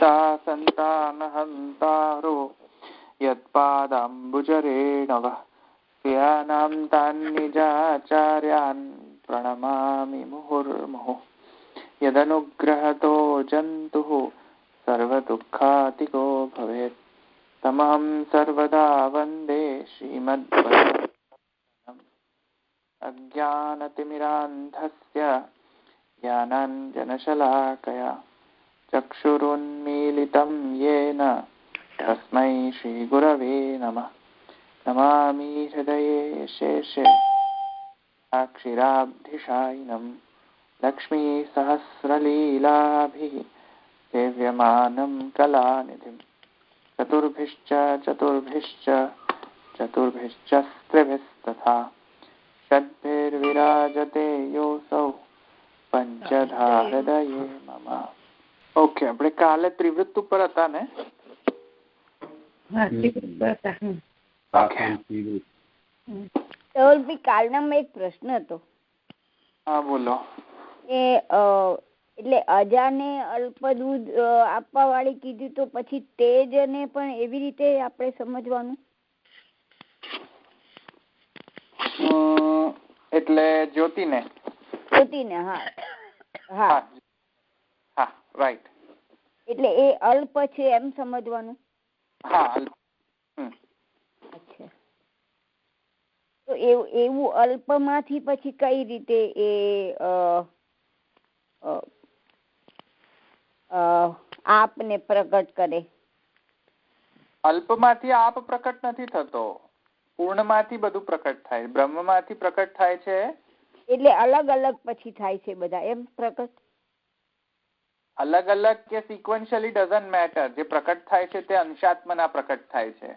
हन्ता सन्तानहन्तारो यत्पादाम्बुजरेणव स्यानां तान् निजाचार्यान् प्रणमामि मुहुर्मुहुः यदनुग्रहतो जन्तुः सर्वदुःखातिको भवेत् तमहं सर्वदा वन्दे श्रीमद्भगवद्गीताम् अज्ञानतिमिरान्धस्य ज्ञानाञ्जनशलाकया चक्षुरुन्मीलितं येन तस्मै श्रीगुरवे नमः नमामि हृदये शेषे अक्षिराब्धिशायिनं लक्ष्मीसहस्रलीलाभिः सेव्यमानं कलानिधिं चतुर्भिश्च स्त्रिभिस्तथा षड्भिर्विराजते योऽसौ पंचधा हृदये मम. ઓકે, આપણે કાલે ત્રિવૃત્ત ઉપર હતા ને? કાલનામાં એક પ્રશ્ન હતો. હા બોલો. એટલે અજાને અલ્પ દૂધ આપવા વાળી કીધું તો પછી તેજ ને પણ એવી રીતે આપણે સમજવાનું? એટલે જ્યોતિને. હા હા હા, રાઈટ. એટલે એ અલ્પ છે એમ સમજવાનું? હા. અચ્છા, તો એવું અલ્પમાંથી પછી કઈ રીતે એ આપને પ્રગટ કરે? અલ્પમાંથી આપ પ્રકટ નથી થતો, પૂર્ણમાંથી બધું પ્રકટ થાય, બ્રહ્મમાંથી પ્રકટ થાય છે. એટલે અલગ અલગ પછી થાય છે બધા એમ પ્રકટ? અલગ અલગ કે સિક્વન્શિયલી ડઝન્ટ મેટર. જે પ્રકટ થાય છે તે અંશાત્મના પ્રકટ થાય છે.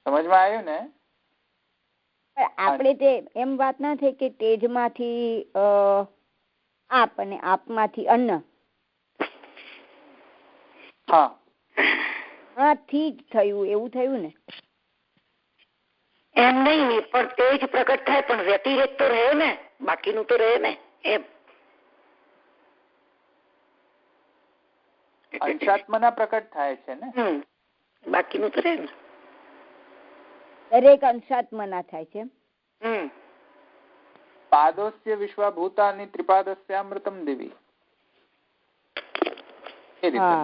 સમજમાં આવ્યું ને? આપણે તે એમ વાત ના થઈ કે તેજમાંથી આપ અને આપમાંથી અન્ન? હા હા, ઠીક થયું, એવું થયું ને? એમ નહીં, પણ તેજ પ્રકટ થાય પણ વ્યતિરેક તો રહે ને, બાકીનું તો રહે ને એમ. અંશાત્મના પ્રકટ થાય છે ને, બાકીનું તો રહે ને. દરેક અંશાત્મના થાય છે. પાદોસ્ય વિશ્વભૂતાની ત્રિપાદસ્યામૃતમ દેવી. એ રીતે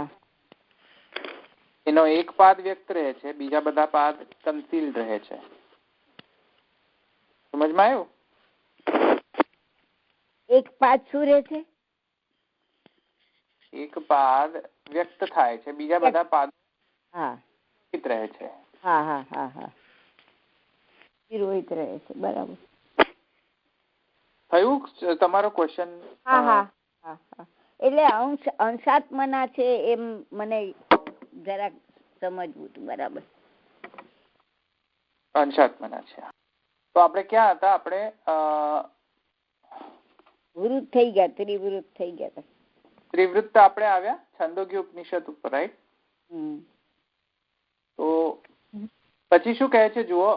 એનો એક પાદ વ્યક્ત રહે છે, બીજા બધા પાદ કન્સીલ રહે છે. સમજમાં આવ્યું? એક પાદ શું રહે છે? એક પાદ વ્યક્ત થાય છે, બીજા બધા પાદ રહે છે. હા હા હા હા, વિરોહિત રહે છે. બરાબર. થયું તમારો ક્વેશ્ચન? હા હા હા હા. એટલે અંશાત્મના છે એમ મને જરાક સમજવું હતું. બરાબર, અંશાત્મના છે. તો આપણે ક્યાં હતા? આપણે વૃત્ત થઈ ગયા, ત્રિવૃત્ત થઈ ગયા હતા. ત્રિવૃત્ત આપણે આવ્યા છંદોગ્ય ઉપનિષદ ઉપર, રાઈટ? તો પછી શું કહે છે જુઓ,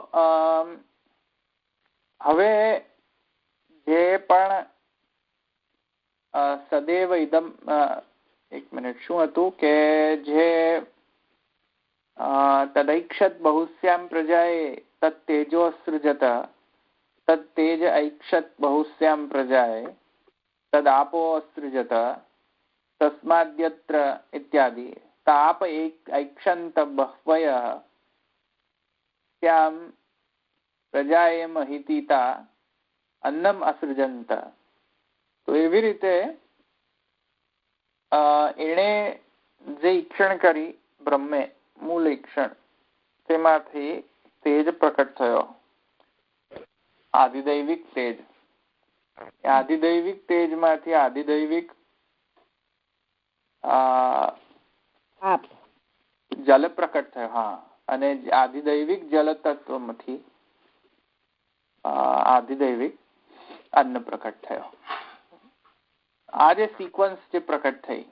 હવે જે પણ સદૈવ ઇદમ, એક મિનિટ, શું હતું કે જે તદૈક્ષત બહુસ્યામ પ્રજાએ તત્તેજો સૃજત તત્તેજ ऐक्षत बहुस्याम प्रजाए तदापो सृजत तस्माद्यत्र इत्यादि ताप एक ऐक्षन्त बह्वयः स्याम प्रजाए महितीता अन्नम असृजंत. તો એવી રીતે એણે જે ઈક્ષણ કરી બ્રહ્મે, મૂળ ઈક્ષણ, તેમાંથી તેજ પ્રકટ થયો, આદિદૈવિક તેજ. આદિદૈવિક તેજમાંથી આદિદૈવિક જલ પ્રકટ થયો. હા, અને આદિદૈવિક જલ તત્વમાંથી આદિદૈવિક અન્ન પ્રકટ થયો. આ જે સિક્વન્સ જે પ્રકટ થઈ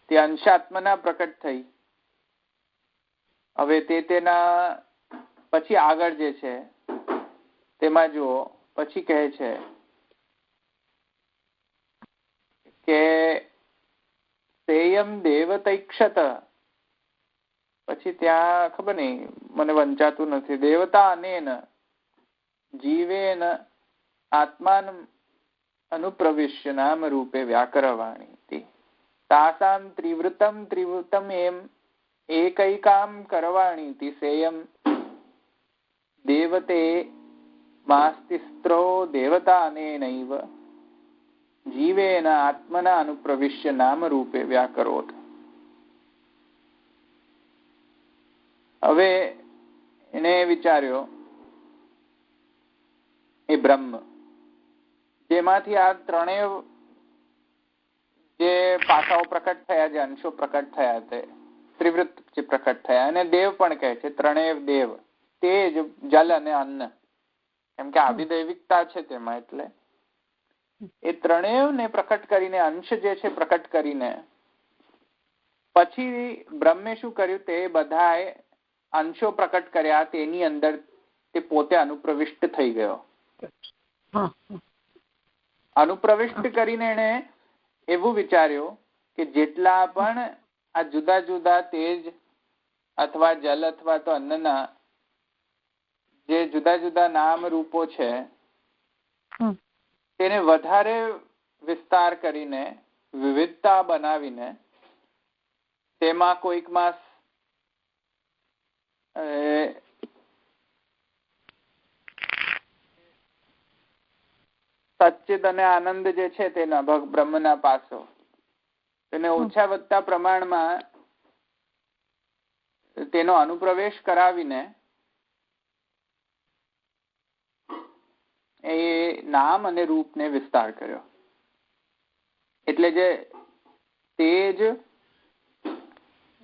તે અંશાત્મના પ્રકટ થઈ. હવે તેના પછી આગળ જે છે તેમાં જુઓ, પછી કહે છે કે સેયમ દેવતૈક્ષત, પછી ત્યાં ખબર નહીં મને વંચાતું નથી, દેવતા અનેન જીવેન આત્માન અનુપ્રવિશ્ય નામ રૂપે વ્યાકરવાણી તાસામ ત્રિવૃતમ એમ એકૈકામ કરવાણી સેયમ દેવતે માસ્તિસ્ત્રો દેવતા અનેનૈવ જીવેન આત્મના અનુપ્રવિશ્ય નામ રૂપે વ્યાકરોત. હવે એને વિચાર્યો એ બ્રહ્મ જેમાંથી આ ત્રણેય જે પાસાઓ પ્રકટ થયા, જે અંશો પ્રકટ થયા તે ત્રિવૃત જે પ્રકટ થયા, અને દેવ પણ કહે છે, ત્રણેય દેવ, તેજ, જલ અને અન્ન, કેમ કે આદિદૈવિકતા છે તેમાં, એટલે એ ત્રણેયને પ્રકટ કરીને, અંશ જે છે પ્રકટ કરીને પછી બ્રહ્મે શું કર્યું, તે બધાએ અંશો પ્રકટ કર્યા, તેની અંદર તે પોતે અનુપ્રવિષ્ટ થઈ ગયો. અનુપ્રવિષ્ટ કરીને એને એવું વિચાર્યું કે જેટલા પણ આ જુદા જુદા તેજ અથવા જલ અથવા તો અન્નના જે જુદા જુદા નામ રૂપો છે તેને વધારે વિસ્તાર કરીને, વિવિધતા બનાવીને, તેમાં કોઈકમાં સચ્ચિદ અને આનંદ જે છે તેના બ્રહ્મના પાસો તેને ઓછા વધતા પ્રમાણમાં તેનો અનુપ્રવેશ કરાવીને એ નામ અને રૂપને વિસ્તાર કર્યો. એટલે જે તેજ,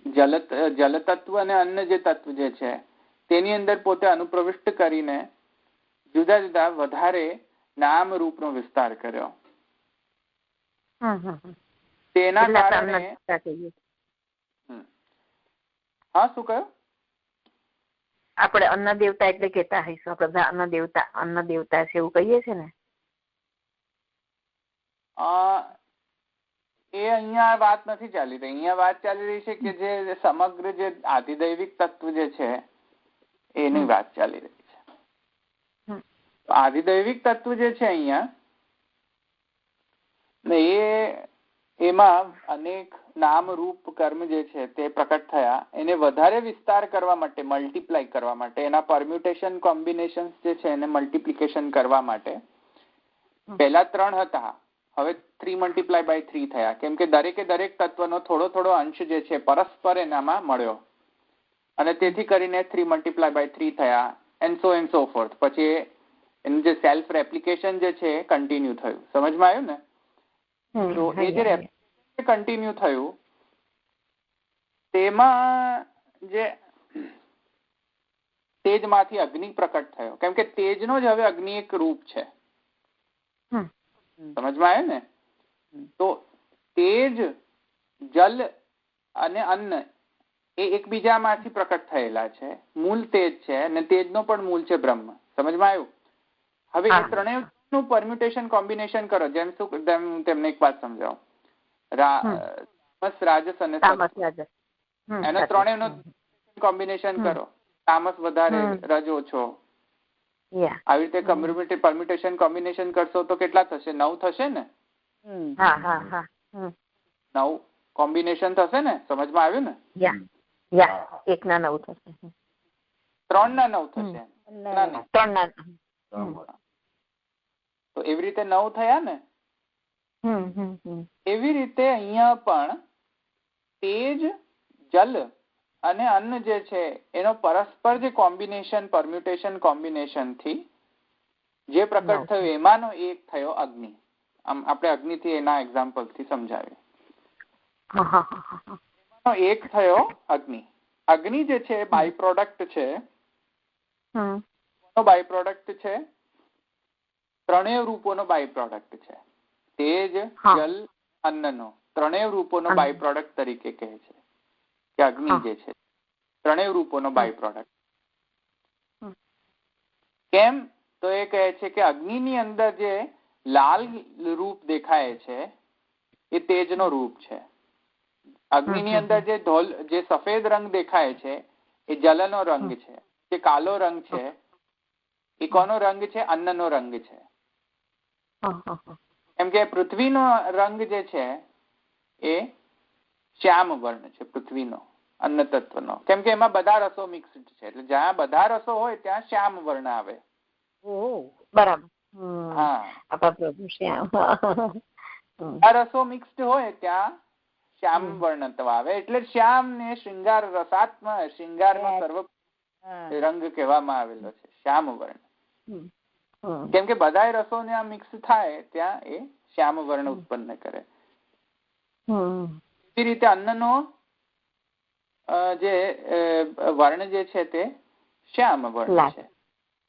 જલ તત્વ અને અન્ન જે તત્વ જે છે તેની અંદર પોતે અનુપ્રવિષ્ટ કરીને જુદા જુદા વધારે નામ રૂપનો વિસ્તાર કર્યો. તેના કારણે હા શું કહ્યું, આપણે અન્ન દેવતા એટલે કેતા હઈશું, આપણે અન્ન દેવતા છે એવું કહીએ છે ને. એ અહીંયા વાત નથી ચાલી રહી. અહીંયા વાત ચાલી રહી છે કે જે સમગ્ર જે આધિદૈવિક તત્વ જે છે એની વાત ચાલી રહી છે. આધિદૈવિક તત્વ જે છે અહીંયા એમાં અનેક નામ રૂપ કર્મ જે છે તે પ્રકટ થયા. એને વધારે વિસ્તાર કરવા માટે, મલ્ટીપ્લાય કરવા માટે, એના પરમ્યુટેશન કોમ્બિનેશન જે છે એને મલ્ટીપ્લિકેશન કરવા માટે પહેલા 3 હતા, હવે 3 મલ્ટીપ્લાય બાય 3 થયા, કેમ કે દરેકે દરેક તત્વનો થોડો થોડો અંશ જે છે પરસ્પર એનામાં મળ્યો, અને તેથી કરીને 3 મલ્ટીપ્લાય બાય 3 થયા, એન્ડ સો ફોર્થ. પછી એનું જે સેલ્ફ રેપ્લિકેશન જે છે એ કન્ટિન્યુ થયું. સમજમાં આવ્યું ને? તો એ જે રેપ્લિકેશન કન્ટિન્યુ થયું તેમાં જે તેજમાંથી અગ્નિ પ્રકટ થયો, કેમ કે તેજનો જ હવે અગ્નિ એક રૂપ છે. સમજમાં આવ્યું ને? તો તેજ, જલ અને અન્ન એ એકબીજામાંથી પ્રકટ થયેલા છે. મૂળ તેજ છે અને તેજનો પણ મૂળ છે બ્રહ્મ. સમજમાં આવ્યું? હવે એ ત્રણેયનું પરમ્યુટેશન કોમ્બિનેશન કરો. જેમ તેમને એક વાત સમજાવું, તામસ, રાજસ અને સત્વ, એનો ત્રણેયનું કોમ્બિનેશન કરો. તામસ વધારે, રજ ઓછો, આવી રીતે પરમ્યુટેશન કોમ્બિનેશન કરશો તો કેટલા થશે? 9 થશે ને? 9 કોમ્બિનેશન થશે ને? સમજમાં આવ્યું ને? 1 ના 9 થશે, 3 ના 9 થશે, 3 ના. તો એવી રીતે 9 થયા ને? એવી રીતે અહીંયા પણ તેજ, જલ અને અન્ન જે છે એનો પરસ્પર જે કોમ્બિનેશન, પરમ્યુટેશન કોમ્બિનેશન થી જે પ્રકટ થયું એમાંનો એક થયો અગ્નિ. આમ આપણે અગ્નિથી એના એક્ઝામ્પલ થી સમજાવીએ. એક થયો અગ્નિ. અગ્નિ જે છે બાય પ્રોડક્ટ છે. બાય પ્રોડક્ટ છે, ત્રણેય રૂપોનો બાય પ્રોડક્ટ છે. તેજ, જલ, અન્નનો ત્રણેય રૂપોનો બાય પ્રોડક્ટ તરીકે કહે છે કે અગ્નિ જે છે ત્રણેય રૂપોનો બાય પ્રોડક્ટ. કેમ? તો એ કહે છે કે અગ્નિની અંદર જે લાલ રૂપ દેખાય છે એ તેજનો રૂપ છે. અગ્નિની અંદર જે સફેદ રંગ દેખાય છે એ જલનો રંગ છે. જે કાલો રંગ છે એ કોનો રંગ છે? અન્નનો રંગ છે. કેમ કે પૃથ્વીનો રંગ જે છે એ શ્યામ વર્ણ છે. પૃથ્વીનો અન્ન તત્વનો, કેમ કે એમાં બધા રસો મિક્સ્ડ છે, એટલે જ્યાં બધા રસો હોય ત્યાં શ્યામ વર્ણ આવે. બરાબર. રસો મિક્સ્ડ હોય ત્યાં શ્યામ વર્ણ આવે. એટલે શ્યામ ને શૃંગાર રસાત્મક શૃંગારનો સર્વ રંગ કહેવામાં આવેલો છે, શ્યામ વર્ણ. કેમ કે બધા રસો ને આ મિક્સ થાય ત્યાં એ શ્યામ વર્ણ ઉત્પન્ન કરે. એ રીતે અન્નનો જે વર્ણ જે છે તે શ્યામ વર્ણ છે.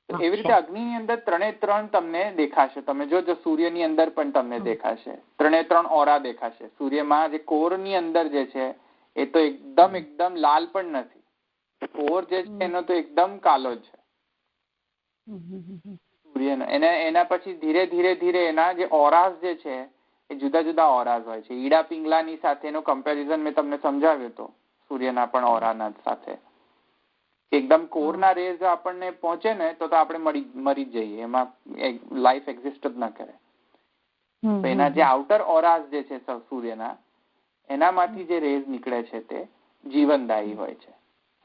એવી રીતે અગ્નિની અંદર 3 તમને દેખાશે. તમે જો સૂર્યની અંદર પણ તમને દેખાશે 3 ઓરા દેખાશે. સૂર્યમાં જે કોરની અંદર જે છે એ તો એકદમ લાલ પણ નથી. કોર જે છે એનો તો એકદમ કાલો છે સૂર્યનો. એના પછી ધીરે ધીરે એના જે ઓરાસ જે છે એ જુદા જુદા ઓરાસ હોય છે. ઈડા પિંગલાની સાથેનો કમ્પેરિઝન મેં તમને સમજાવ્યો હતો સૂર્યના પણ ઓરાના સાથે. એકદમ કોરના રેઝ આપણને પહોંચે ને તો આપણે મરી જઈએ, એમાં લાઈફ એક્ઝિસ્ટ જ ના કરે. એના જે આઉટર ઓરાસ જે છે સૂર્યના એનામાંથી જે રેઝ નીકળે છે તે જીવનદાયી હોય છે.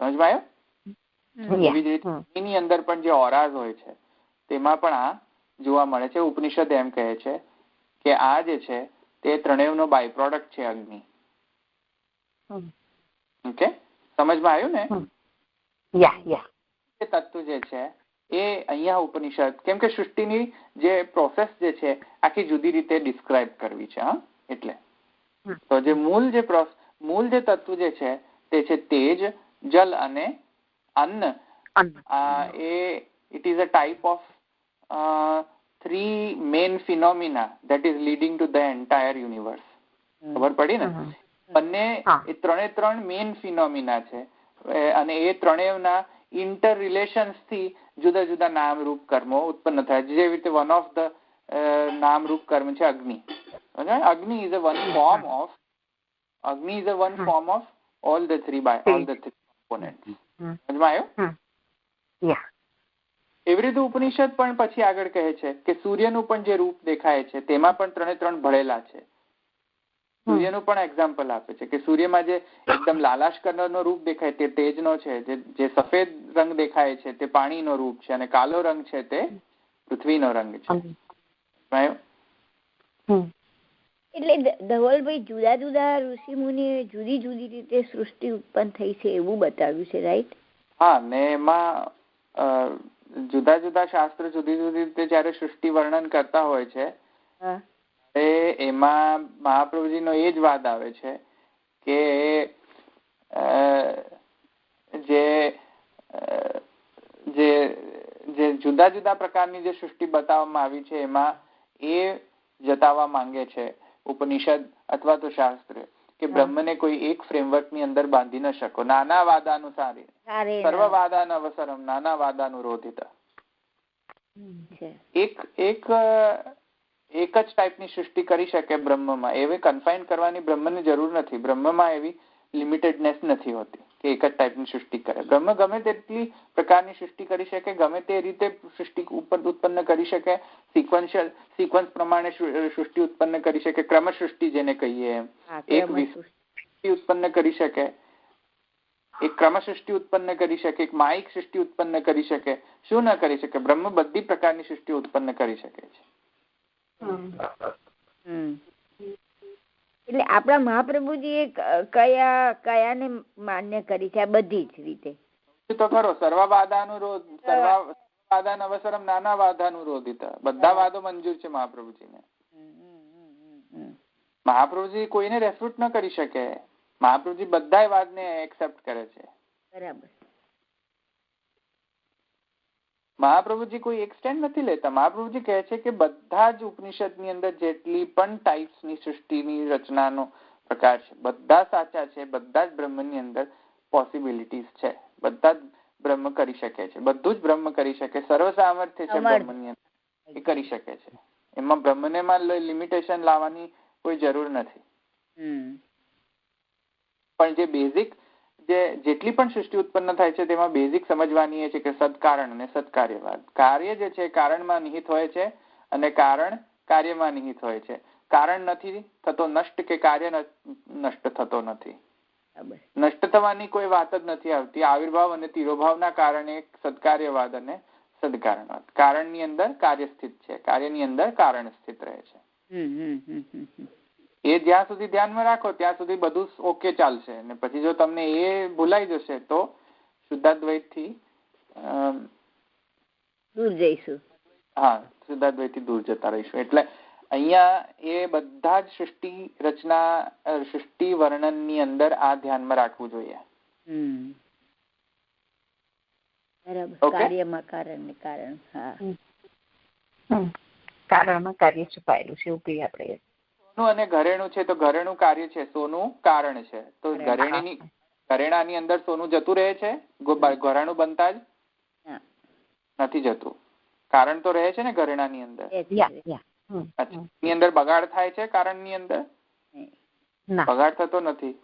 સમજવાયો? એવી જ રીતે એની અંદર પણ જે ઓરાસ હોય છે તેમાં પણ આ જોવા મળે છે. ઉપનિષદ એમ કહે છે કે આ જે છે તે ત્રણેયનો બાય પ્રોડક્ટ છે અગ્નિ. ઓકે, સમજમાં આવ્યું ને? તત્વ જે છે એ અહીંયા ઉપનિષદ, કેમ કે સૃષ્ટિની જે પ્રોસેસ જે છે આખી જુદી રીતે ડિસ્ક્રાઇબ કરવી છે. એટલે તો જે મૂળ જે તત્વ જે છે તે છે તેજ, જલ અને અન્ન. It is a type of 3 main phenomena that is leading to the entire universe. ખબર પડી ને? બંને એ 3 મેઇન ફિનોમિના છે અને એ ત્રણેયના ઇન્ટર રિલેશન્સ થી જુદા જુદા નામ રૂપ કર્મો ઉત્પન્ન થાય. જેવી રીતે વન ઓફ ધ નામ રૂપ કર્મ છે અગ્નિ. અગ્નિ is a one form of all the three components. સમજમાં આવ્યું? એવી રીતે ઉપનિષદ પણ પછી આગળ કહે છે કે સૂર્યનું પણ જે રૂપ દેખાય છે તેમાં પણ 3 ભળેલા છે. સૂર્યનું પણ એક્ઝામ્પલ આપે છે કે સૂર્યમાં જે એકદમ લાલાશ કલરનો રૂપ દેખાય તે તેજનો છે, જે સફેદ રંગ દેખાય છે તે પાણીનો રૂપ છે અને કાલો રંગ છે તે પૃથ્વીનો રંગ છે. એટલે ધવલભાઈ જુદા જુદા ઋષિ મુનિએ જુદી જુદી રીતે સૃષ્ટિ ઉત્પન્ન થઈ છે એવું બતાવ્યું છે, રાઈટ? હા, ને એમાં જુદા જુદા શાસ્ત્ર જુદી જુદી રીતે જયારે સૃષ્ટિ વર્ણન કરતા હોય છે એમાં મહાપ્રભુજીનો એ જ વાદ આવે છે કે જે જુદા જુદા પ્રકારની જે સૃષ્ટિ બતાવવામાં આવી છે એમાં એ જતાવવા માંગે છે ઉપનિષદ અથવા તો શાસ્ત્ર કે બ્રહ્મને કોઈ એક ફ્રેમવર્ક ની અંદર બાંધી ન શકો. નાના વાદાનુસારી સર્વ વાદાન અવસરમ નાના વાદાનુરોધિત. એક જ ટાઈપની સૃષ્ટિ કરી શકે બ્રહ્મમાં. એવી કન્ફાઇન કરવાની બ્રહ્મને જરૂર નથી. બ્રહ્મમાં એવી લિમિટેડનેસ નથી હોતી કે એક જ ટાઈપની સૃષ્ટિ કરે. બ્રહ્મ ગમે તેટલી પ્રકારની સૃષ્ટિ કરી શકે, ગમે તે રીતે સૃષ્ટિ ઉત્પન્ન કરી શકે, સિક્વન્સ પ્રમાણે સૃષ્ટિ ઉત્પન્ન કરી શકે, ક્રમ સૃષ્ટિ જેને કહીએ એમ. એક સૃષ્ટિ ઉત્પન્ન કરી શકે, એક ક્રમ સૃષ્ટિ ઉત્પન્ન કરી શકે, એક માયિક સૃષ્ટિ ઉત્પન્ન કરી શકે. શું ન કરી શકે? બ્રહ્મ બધી પ્રકારની સૃષ્ટિ ઉત્પન્ન કરી શકે છે. એટલે આપણા મહાપ્રભુજી કયાને માન્ય કરી છે? આ બધી જ રીતે તો ખરો. સર્વવાદાન અવસરમ નાના વાદાનુરોધિત. બધા વાદો મંજૂર છે મહાપ્રભુજીને. મહાપ્રભુજી કોઈને રેફ્યુટ ન કરી શકે. મહાપ્રભુજી બધા વાદને એક્સેપ્ટ કરે છે. બરાબર. મહાપ્રભુજી કોઈ એક્સટેન્ડ નથી લેતા. મહાપ્રભુજી કહે છે કે બધા જ ઉપનિષદની અંદર જેટલી પણ ટાઈપ્સની સૃષ્ટિની રચનાનો પ્રકાર છે બધા સાચા છે. બધા જ બ્રહ્મની અંદર પોસિબિલિટીઝ છે. બધા જ બ્રહ્મ કરી શકે છે. બધું જ બ્રહ્મ કરી શકે. સર્વ સામર્થ્ય છે બ્રહ્મની અંદર, એ કરી શકે છે. એમાં બ્રહ્મને માં લિમિટેશન લાવવાની કોઈ જરૂર નથી. પણ જે બેઝિક જેટલી પણ સૃષ્ટિ ઉત્પન્ન થાય છે તેમાં બેઝિક સમજવાની એ છે કે સદકારણ અને સદકાર્યવાદ. કાર્ય જે છે કારણમાં નિહિત હોય છે અને કારણ કાર્યમાં નિહિત હોય છે. કારણ નથી થતો નષ્ટ કે કાર્ય નષ્ટ થતો નથી. નષ્ટ થવાની કોઈ વાત જ નથી આવતી. આવિર્ભાવ અને તિરોભાવના કારણે સદકાર્યવાદ અને સદકારણવાદ. કારણની અંદર કાર્ય સ્થિત છે, કાર્યની અંદર કારણ સ્થિત રહે છે. એ જ્યાં સુધી ધ્યાનમાં રાખો ત્યાં સુધી બધું ઓકે ચાલશે. અને પછી જો તમને એ ભૂલાઈ જશે તો શુદ્ધાદ્વૈત થી દૂર જઈશું. હા, શુદ્ધાદ્વૈત થી દૂર જતા રહીશું. એટલે અહીંયા એ બધા જ સૃષ્ટિ રચના સૃષ્ટિ વર્ણન ની અંદર આ ધ્યાનમાં રાખવું જોઈએ. કાર્યમાં કારણ ને કારણ. કારણમાં કાર્ય છુપાયેલું છે એવું કહીએ આપણે. સોનું અને ઘરેણું છે તો ઘરેણું કાર્ય છે, સોનું કારણ છે. તો ઘરેણાની અંદર સોનું જતું રહે છે ઘરેણું બનતા જ નથી જતું. કારણ તો રહે છે ને ઘરેણાની અંદર. એની અંદર બગાડ થાય છે કારણની અંદર? બગાડ થતો નથી.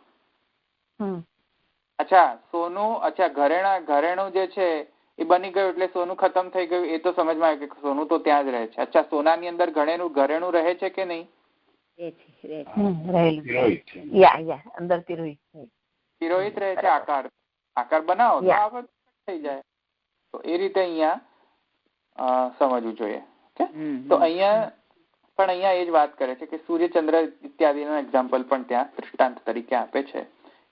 અચ્છા, સોનું ઘરેણું જે છે એ બની ગયું એટલે સોનું ખતમ થઈ ગયું એ તો સમજમાં આવ્યું કે સોનું તો ત્યાં જ રહે છે. અચ્છા, સોનાની અંદર ઘરેણું રહે છે કે નહીં? તિરોહિત રહે છે. આકાર બનાવો તો આ થઈ જાય. તો એ રીતે અહીંયા સમજવું જોઈએ. તો અહીંયા એ જ વાત કરે છે કે સૂર્ય ચંદ્ર ઇત્યાદિના એક્ઝામ્પલ પણ ત્યાં દૃષ્ટાંત તરીકે આપે છે.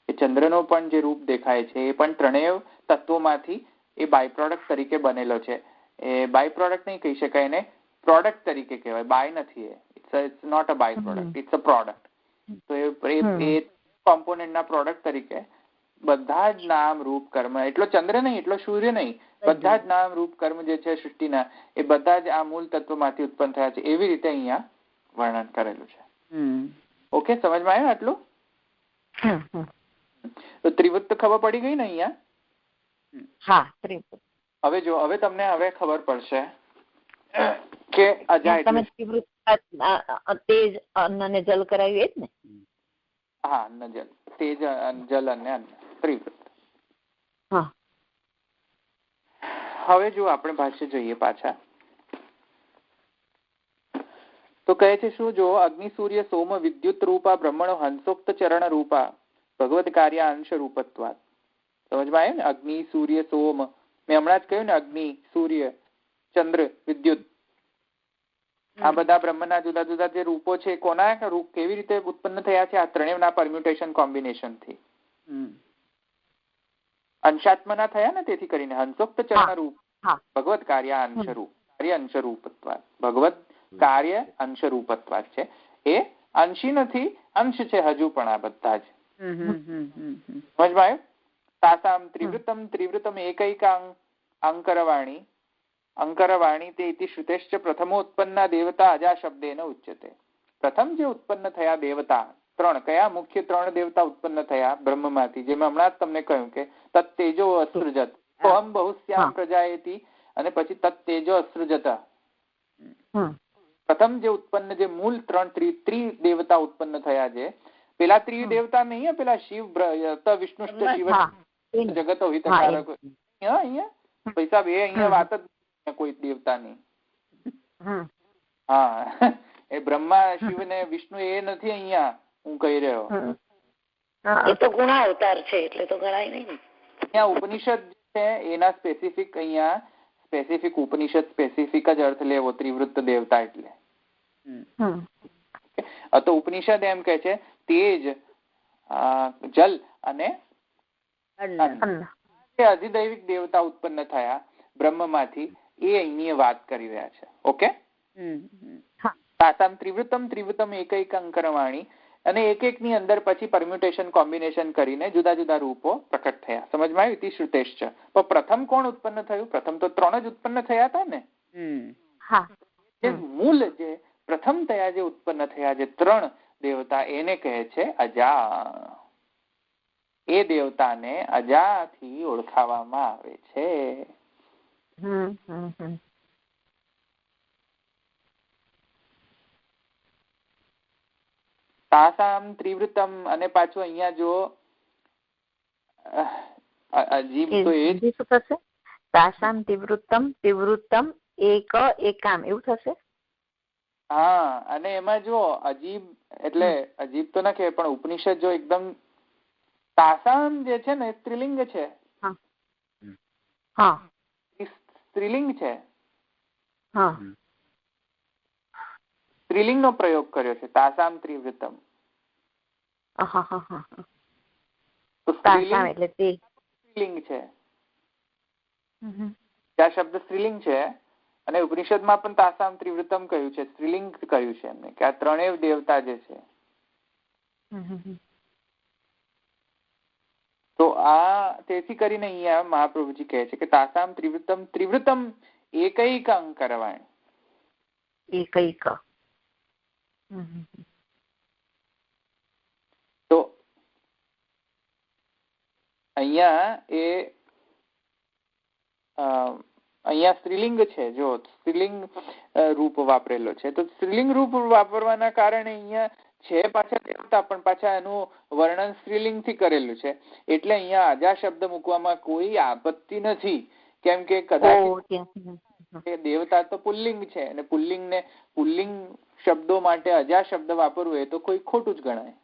એ ચંદ્રનો પણ જે રૂપ દેખાય છે એ પણ ત્રણેય તત્વોમાંથી એ બાય પ્રોડક્ટ તરીકે બનેલો છે. એ બાય પ્રોડક્ટ નહીં કહી શકાય, એને પ્રોડક્ટ તરીકે કહેવાય. બાય નથી, it's not a by product, it's a product. તો એ કોમ્પોનેન્ટના પ્રોડક્ટ તરીકે બધા જ નામ રૂપ કર્મ, એટલો ચંદ્ર નહીં એટલો સૂર્ય નહીં, બધા જ નામ રૂપ કર્મ જે છે સૃષ્ટિના એ બધા જ આ મૂળ તત્વમાંથી ઉત્પન્ન થયા છે. એવી રીતે અહીંયા વર્ણન કરેલું છે. ઓકે, સમજમાં આવ્યું આટલું? તો ત્રિવૃત્ત ખબર પડી ગઈ ને અહીંયા? હા, ત્રિવૃત્ત. હવે તમને ખબર પડશે કે અજા એટલે તેજ અન્ન ને જલ કરાવ્યું એ જ ને? હા, અન્ન જલ, તેજ જલ અને અન્ન, ત્રિવૃત્ત. હવે જો આપણે ભાષ્ય જોઈએ પાછા તો કહે છે શું? જો અગ્નિ સૂર્ય સોમ વિદ્યુત રૂપા બ્રહ્મણો હંસોક્ત ચરણ રૂપા ભગવત કાર્ય અંશ રૂપત્વાદ. સમજમાં આવ્યું ને? અગ્નિ સૂર્ય સોમ, મેં હમણાં જ કહ્યું ને, અગ્નિ સૂર્ય ચંદ્ર વિદ્યુત, આ બધા બ્રહ્મના જુદા જુદા જે રૂપો છે કોના રૂપ કેવી રીતે ઉત્પન્ન થયા છે? આ ત્રણેયના પરમ્યુટેશન કોમ્બિનેશન થી અંશાત્મના થયા ને. તેથી કરીને હંસોક્ત ચરણ રૂપ ભગવત કાર્ય અંશ રૂપ, કાર્ય અંશ રૂપત્વાદ. ભગવત કાર્ય અંશ રૂપત્વાદ છે. એ અંશી નથી, અંશ છે હજુ પણ આ બધા જ. સમજમાં આવ્યું? તાસામ ત્રિવૃતમ એકૈકા અંકરવાણી તે ઇતિ શ્રુતેશ્ચ પ્રથમો ઉત્પન્ના દેવતા અજા શબ્દેન ઉચ્યતે. પ્રથમ જે ઉત્પન્ન થયા દેવતા ત્રણ, કયા મુખ્ય ત્રણ દેવતા ઉત્પન્ન થયા બ્રહ્મમાંથી? જેમાં હમણાં જ તમને કહ્યું કે તત્ તેજો અસૃજત, અહમ બહુશ્યામ પ્રજાયતિ, અને પછી તત્ તેજો અસૃજત. પ્રથમ જે ઉત્પન્ન જે મૂળ ત્રણ દેવતા ઉત્પન્ન થયા છે, પેલા દેવતા નહીં, પેલા શિવ વિષ્ણુ શિવ જગતો હિતકારક. અહીંયા પૈસા બે અહીંયા વાત જ કોઈ દેવતાની. હા, એ બ્રહ્મા શિવ ને વિષ્ણુ એ નથી અહીંયા હું કહી રહ્યો. એ તો ગુણાવતાર છે એટલે તો ગણાય નહીં. અહીંયા ઉપનિષદ છે એના સ્પેસિફિક, અહીંયા સ્પેસિફિક ઉપનિષદ સ્પેસિફિક જ અર્થ લેવો ત્રિવૃત્ત દેવતા એટલે. તો ઉપનિષદ એમ કે છે તેજ, જલ અને અધિદૈવિક દેવતા ઉત્પન્ન થયા બ્રહ્મમાંથી, એ અહીંની વાત કરી રહ્યા છે. ઓકે, તાસામ ત્રિવૃતમ એકૈક અંકરવાણી, અને એક એક ની અંદર પછી પરમ્યુટેશન કોમ્બિનેશન કરીને જુદા જુદા રૂપો પ્રકટ થયા. સમજમાં આવ્યું? ઇતિ શ્રુતેશ્ચ. તો પ્રથમ કોણ ઉત્પન્ન થયું? પ્રથમ તો ત્રણ જ ઉત્પન્ન થયા હતા ને. જે મૂળ જે પ્રથમ થયા, જે ઉત્પન્ન થયા જે ત્રણ દેવતા, એને કહે છે અજા. એ દેવતાને અજાથી ઓળખાવામાં આવે છે. તાસામ ત્રિવૃતમ, અને પાછું અહીંયા જો અજીબ તો એ જ શું થશે? તાસામ તિવૃત્તમ તિવૃત્તમ એક એકામ એવું થશે. હા, અને એમાં જો અજીબ એટલે અજીબ તો ના કહેવાય, પણ ઉપનિષદ જો એકદમ તાસામ જે છે ને સ્ત્રીલિંગ છે. હા, સ્ત્રીલિંગ છે. હા, સ્ત્રીલિંગ નો પ્રયોગ કર્યો છે, તાસામ ત્રિવૃતમ. તો સ્ત્રીલિંગ એટલે સ્ત્રીલિંગ છે, આ શબ્દ સ્ત્રીલિંગ છે, અને ઉપનિષદમાં પણ તાસામ ત્રિવૃતમ કહ્યું છે, સ્ત્રીલિંગ કહ્યું છે એમને, કે આ ત્રણેય દેવતા જે છે. તો આ તેથી કરીને અહીંયા મહાપ્રભુજી કહે છે કે તાસામ ત્રિવૃતમ ત્રિવૃતમ એકૈક અંકરવાણ. એકૈક. તો અહીંયા સ્ત્રીલિંગ છે, જો સ્ત્રીલિંગ રૂપ વાપરેલો છે, તો સ્ત્રીલિંગ રૂપ વાપરવાના કારણે અહીંયા છે પાછા દેવતા, પણ પાછા એનું વર્ણન સ્ત્રીલિંગ થી કરેલું છે, એટલે અહીંયા અજા શબ્દ મૂકવામાં કોઈ આપત્તિ નથી, કેમ કે કદાચ દેવતા તો પુલ્લિંગ છે, અને પુલ્લિંગ શબ્દો માટે અજા શબ્દ વાપરવું એ તો કોઈ ખોટું જ ગણાય.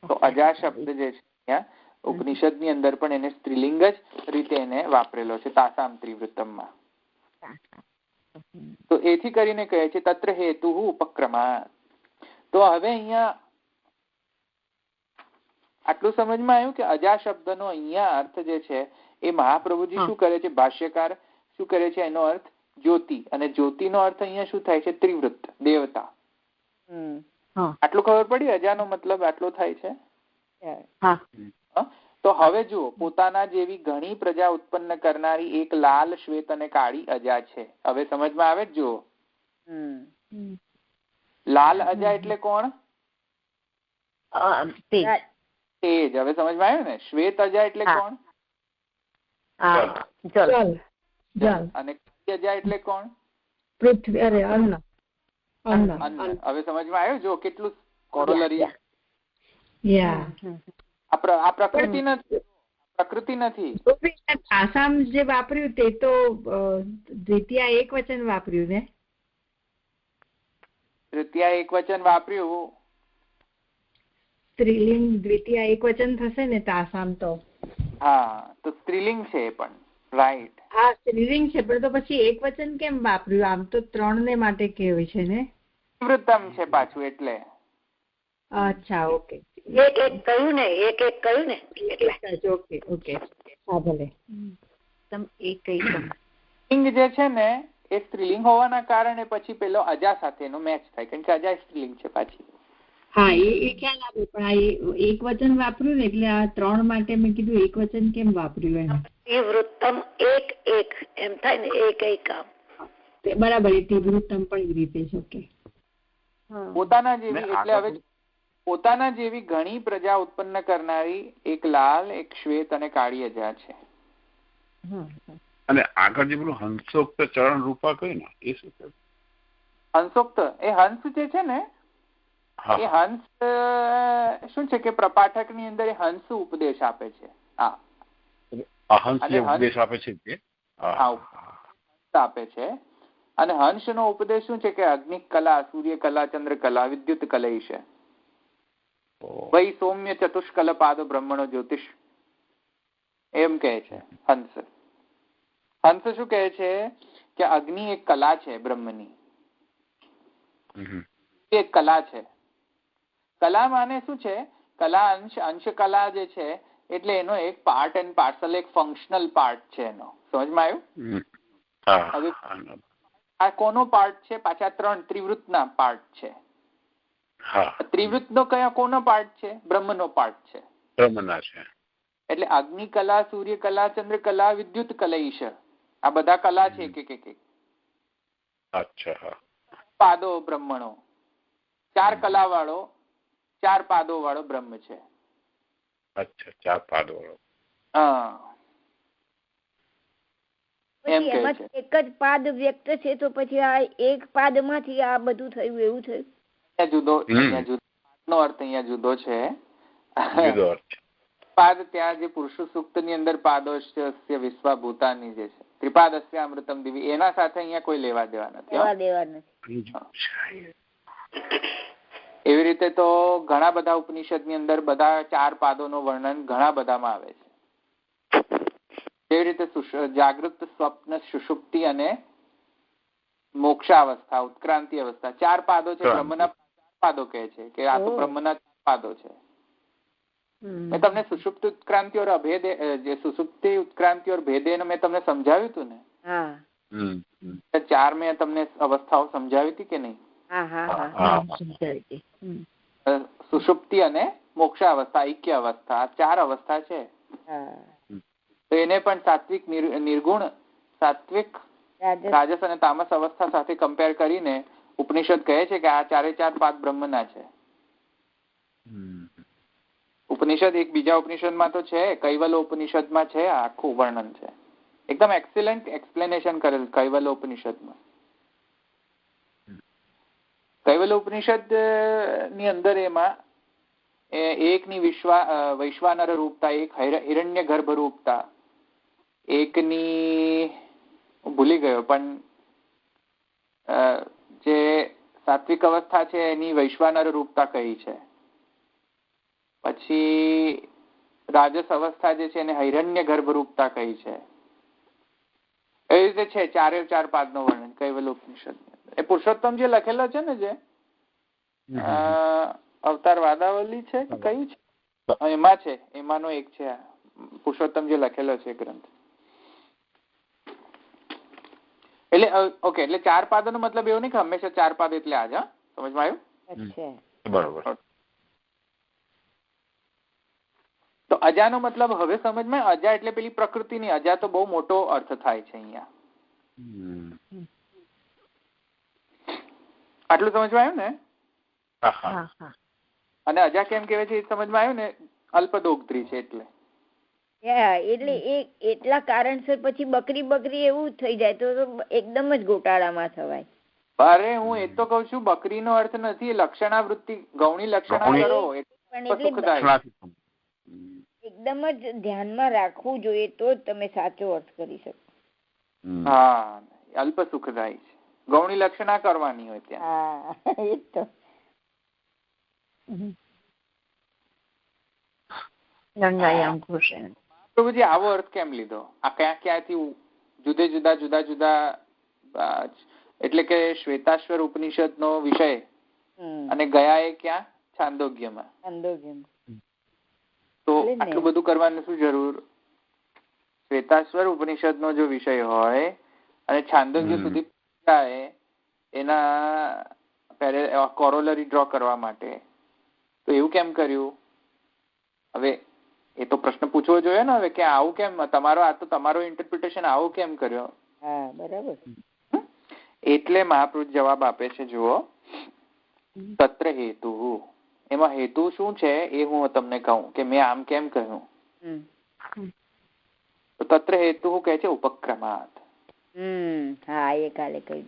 તો અજા શબ્દ જે છે અહીંયા ઉપનિષદ ની અંદર પણ એને સ્ત્રીલિંગ જ રીતે એને વાપરેલો છે તાસામ ત્રિવૃત્તમમાં. તો એથી કરીને કહે છે તત્ર હેતુ ઉપક્રમાત. તો હવે અહીંયા આટલું સમજમાં આવ્યું કે અજા શબ્દનો અહીંયા અર્થ જે છે એ મહાપ્રભુજી શું કરે છે, ભાષ્યકાર શું કરે છે, એનો અર્થ જ્યોતિ, અને જ્યોતિનો અર્થ અહીંયા શું થાય છે, ત્રિવૃત્ત દેવતા. આટલું ખબર પડી? અજાનો મતલબ આટલો થાય છે. તો હવે જુઓ, પોતાના જેવી ઘણી પ્રજા ઉત્પન્ન કરનારી એક લાલ, શ્વેત અને કાળી અજા છે. હવે સમજમાં આવે જ? જુઓ, લાલ અજા એટલે કોણ? તેજ. હવે સમજમાં આવ્યું ને? શ્વેત અજા એટલે કોણ? જલ. અને કાળી અજા એટલે કોણ? પૃથ્વી. અરે અન્ન. હવે સમજમાં આવ્યું? જો કેટલું કોરોલરી. આ પ્રકૃતિ નથી. આસામ જે વાપર્યું તે તો દ્વિતીય એક વચન વાપર્યું ને? તૃતીય એક વચન વાપર્યું. સ્ત્રીલિંગ દ્વિતીય એક વચન થશે ને તાસામ તો? હા, તો સ્ત્રીલિંગ છે પણ, રાઈટ. હા, સ્ત્રીલિંગ છે, પણ તો પછી એક વચન કેમ વાપર્યું? આમ તો 3 ને માટે કહેવાય છે ને? વૃત્તમ છે પાછું એટલે. અચ્છા, ઓકે. એક કહ્યું ને ઓકે ઓકે. હા, ભલે. સ્ત્રીલિંગ જે છે ને એ સ્ત્રીલિંગ હોવાના કારણે પછી પેલો અજા સાથેનો મેચ થાય, કારણ કે અજા સ્ત્રીલિંગ છે પાછી. હા, એ ખ્યાલ આવે, પણ આ એક વચન વાપર્યું ને એટલે આ 3 માટે મેં કીધું એક વચન કેમ વાપર્યું એમ. વૃત્તમ એક એમ થાય ને, એકૈકામ. બરાબર, એ વૃત્તમ પણ એ રીતે છે. ઓકે. પોતાના જેવી એટલે હવે પોતાના જેવી ઘણી પ્રજા ઉત્પન્ન કરનારી એક લાલ, એક શ્વેત અને કાળી અજા છે. અને આગળ જે પેલું હંસોક્ત ચરણ રૂપા કહ્યું ને, એ શું છે? હંસોક્ત એ હંસ જે છે ને, એ હંસ શું છે કે પ્રપાઠક ની અંદર હંસ ઉપદેશ આપે છે. હંસ જે ઉપદેશ આપે છે તે આપે છે. અને હંસ નો ઉપદેશ શું છે કે અગ્નિ કલા, સૂર્ય કલા, ચંદ્ર કલા, વિદ્યુત કલઈ છે. વૈ સૌમ્ય ચતુષ્કલ પાદ બ્રહ્મણો જ્યોતિષ એમ કહે છે હંસ. હંસ શું કહે છે કે અગ્નિ એક કલા છે બ્રહ્મની, એક કલા છે. કલા માને શું છે? કલા અંશ કલા જે છે એટલે એનો એક પાર્ટ એન્ડ પાર્સલ, એક ફંક્શનલ પાર્ટ છે એનો. સમજમાં આવ્યું? હવે આ કોનો પાર્ટ છે? પાછા 3 ત્રિવૃત્ત ના પાર્ટ છે. ત્રિવૃત્ત નો કયા કોનો પાર્ટ છે? બ્રહ્મનો પાર્ટ છે. બ્રહ્મના છે. એટલે અગ્નિ કલા, સૂર્ય કલા, ચંદ્ર કલા, વિદ્યુત કલઈશ, આ બધા કલા છે એક એક. અચ્છા. પાદો બ્રહ્મણો, 4 કલા વાળો, 4 પાદો વાળો બ્રહ્મ છે. અચ્છા, 4 પાદો વાળો. હા, એમ કે છે. એક જ પાદ વ્યક્ત છે, તો પછી આ એક પાદ માંથી આ બધું થયું એવું થયું? જુદો નો અર્થ અહીંયા જુદો છે. જુદો અર્થ છે. પાદ ત્યાં જે પુરુષ સૂક્ત ની અંદર પાદોશ્ય વિશ્વાભૂતાની જે છે ત્રિપાદસ્ય અમૃતમ દિવી એના સાથે અહીંયા કોઈ લેવા દેવા નથી. એવી રીતે તો ઘણા બધા ઉપનિષદ ની અંદર બધા 4 પાદોનું વર્ણન ઘણા બધામાં આવે છે. એવી રીતે જાગૃત, સ્વપ્ન, સુષુપ્તિ અને મોક્ષાવસ્થા, ઉત્ક્રાંતિ અવસ્થા 4 પાદો છે. બ્રહ્મના 4 પાદો કહે છે કે આ તો બ્રહ્મના 4 પાદો છે. મેં તમને સુષુપ્ત ઉત્ક્રાંતિ और અભેદ, જે સુષુપ્તિ ઉત્ક્રાંતિ और ભેદે મેં તમને સમજાવ્યું હતું ને, 4 મેં તમને અવસ્થાઓ સમજાવી હતી કે નહીં? સુષુપ્તિ અને મોક્ષાવસ્થા, ઐક્ય અવસ્થા, આ 4 અવસ્થા છે. તો એને પણ સાત્વિક, નિર્ગુણ, સાત્વિક, રાજસ અને તામસ અવસ્થા સાથે કમ્પેર કરીને ઉપનિષદ કહે છે કે આ 4 પાદ બ્રહ્મના છે. ઉપનિષદ એક બીજા ઉપનિષદમાં તો છે, કૈવલ્ય ઉપનિષદમાં છે, આખું વર્ણન છે. એકદમ એક્સિલન્ટ એક્સપ્લેનેશન કરેલ કૈવલ્ય ઉપનિષદમાં. કૈવલ્ય ઉપનિષદ ની અંદર એમાં એકની વૈશ્વાનર રૂપતા, એક હિરણ્ય ગર્ભ રૂપતા, એકની ભૂલી ગયો પણ જે સાત્વિક અવસ્થા છે એની વૈશ્વાનર રૂપતા કહી છે. પછી રાજસ અવસ્થા જે છે એને હિરણ્ય ગર્ભ રૂપતા કહી છે. એવી રીતે છે 4 પાદનું વર્ણન કૈવલ્ય ઉપનિષદ. એ પુરુષોત્તમ જે લખેલો છે ને, જે અવતાર વાદાવલી છે કે કયું છે, એમાં છે, એમાંનો એક છે પુરુષોત્તમ જે લખેલો છે ગ્રંથ. એટલે ઓકે, એટલે 4 પાદોનો મતલબ એવો નહીં કે હંમેશા 4 પાદ એટલે આજ. સમજમાં આવ્યું? બરોબર. તો અજાનો મતલબ હવે સમજમાં? અજા એટલે પેલી પ્રકૃતિની અજા, તો બહુ મોટો અર્થ થાય છે અહીંયા. આટલું સમજમાં આવ્યું ને? અને અજા કેમ કહેવાય છે એ સમજમાં આવ્યું ને? અલ્પદોગત્રી છે એટલે. એટલે એટલા કારણસર પછી બકરી એવું થઈ જાય તો એકદમ જ ગોટાળામાં થવાય. અરે હું એ તો કઉ છું, બકરી નો અર્થ નથી, લક્ષણા વૃત્તિ, ગૌણી લક્ષણા કરો. એકદમ જ ધ્યાનમાં રાખવું જોઈએ તો જ તમે સાચો અર્થ કરી શકો. હા, અલ્પ સુખદાયી છે. ગૌણી લક્ષણા કરવાની હોય ત્યાં. એ તો પ્રભુજી આવો અર્થ કેમ લીધો? આ ક્યાંથી જુદા જુદા એટલે કે શ્વેતાશ્વર ઉપનિષદ નો વિષય અને ગયા એ ક્યાં? છાંદોગ્યમાં. તો આટલું બધું કરવાની શું જરૂર? શ્વેતાશ્વર ઉપનિષદ નો જો વિષય હોય અને છાંદોગ્ય સુધી જાય એના કોરોલરી ડ્રો કરવા માટે, તો એવું કેમ કર્યું? હવે એ તો પ્રશ્ન પૂછવો જોઈએ ને હવે, કે આવું કેમ તમારો ઇન્ટરપ્રિટેશન આવું કેમ કર્યો? બરાબર. એટલે મહાપ્રભુ જવાબ આપે છે, જુઓ, તત્ર હેતુ. એમાં હેતુ શું છે એ હું તમને કહું કે મેં આમ કેમ કહ્યું. તો તત્ર હેતુ કહે છે ઉપક્રમાત. એ કાલે કહ્યું.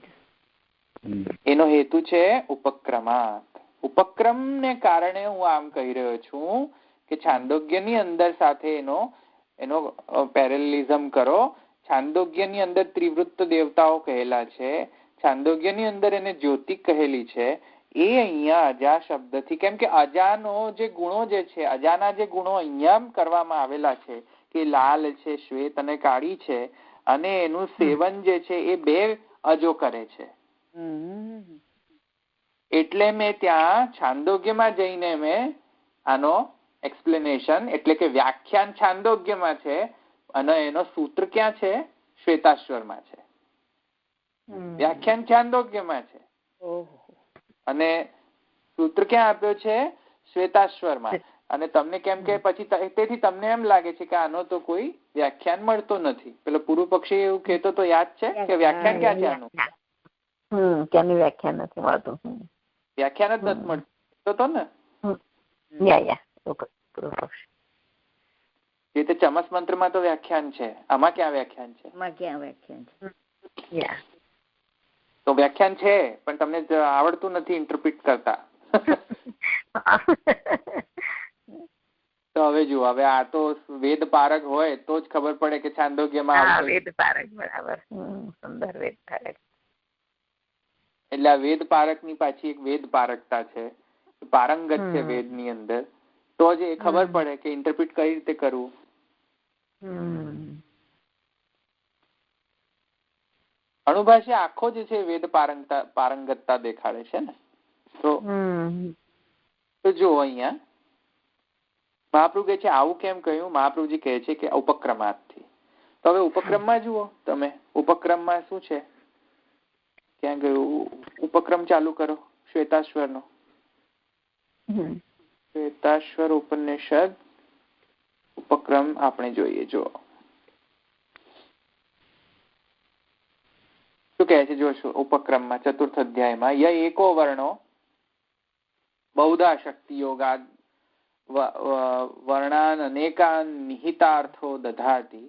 એનો હેતુ છે ઉપક્રમાત. ઉપક્રમ ને કારણે હું આમ કહી રહ્યો છું કે છાંદોગ્ય ની અંદર સાથે એનો પેરેલિઝમ કરો. છાંદોગ્ય ની અંદર ત્રિવૃત્ત દેવતાઓ કહેલા છે, છાંદોગ્ય ની અંદર એને જ્યોતિ કહેલી છે. એ અહીંયા અજા શબ્દથી, કેમ કે અજાનો જે ગુણો જે છે, અજાના જે ગુણો અહીંયા કરવામાં આવેલા છે કે લાલ છે, શ્વેત અને કાળી છે, અને એનું સેવન જે છે એ 2 અજો કરે છે. એટલે મેં ત્યાં છાંદોગ્યમાં જઈને મેં આનો એક્સપ્લેનેશન એટલે કે વ્યાખ્યાન છાંદોગ્યમાં છે અને એનો સૂત્ર ક્યાં છે? શ્વેતાશ્વરમાં છે. વ્યાખ્યાન છાંદોગ્યમાં છે અને સૂત્ર ક્યાં આપ્યો છે? શ્વેતાશ્વરમાં. અને તમને કેમ કે પછી તેથી તમને એમ લાગે છે કે આનો તો કોઈ વ્યાખ્યાન મળતો નથી. પેલો પૂર્વ પક્ષી એવું કહેતો તો યાદ છે કે વ્યાખ્યાન ક્યાં છે આનું? ક્યાંનું વ્યાખ્યાન નથી મળતું. વ્યાખ્યાન જ નથી મળતું તો ને. એ તો ચમસ મંત્રમાં તો વ્યાખ્યાન છે, આમાં ક્યાં વ્યાખ્યાન છે? તો વ્યાખ્યાન છે પણ તમને આવડતું નથી ઇન્ટરપ્રિટ કરતા. તો હવે જુઓ, હવે આ તો વેદ પારક હોય તો જ ખબર પડે કે છાંદોગ્યમાં વેદ પારક, બરાબર, સુંદર વેદ પારક. એટલે આ વેદ પારક ની પાછી એક વેદ પારકતા છે, પારંગત છે વેદ ની અંદર, તો જ એ ખબર પડે કે ઇન્ટરપ્રિટ કઈ રીતે કરવું. અણુભાષી આખો જે છે વેદ પારંગતતા દેખાડે છે ને. તો જો અહીંયા મહાપ્રભુ કહે છે આવું કેમ કહ્યું. મહાપ્રભુજી કહે છે કે ઉપક્રમાર્થી. તો હવે ઉપક્રમમાં જુઓ તમે, ઉપક્રમમાં શું છે, ક્યાં ગયું ઉપક્રમ, ચાલુ કરો શ્વેતાશ્વર નો. શ્વેતાશ્વર ઉપનિષદ ઉપક્રમ આપણે જોઈએ. જો શું કહે છે જોશું ઉપક્રમમાં, ચતુર્થ અધ્યાયમાં, ય એકો વર્ણો બહુધા શક્તિ યોગાદ વર્ણાન અનેકાન નિહિતાર્થો દધાતિ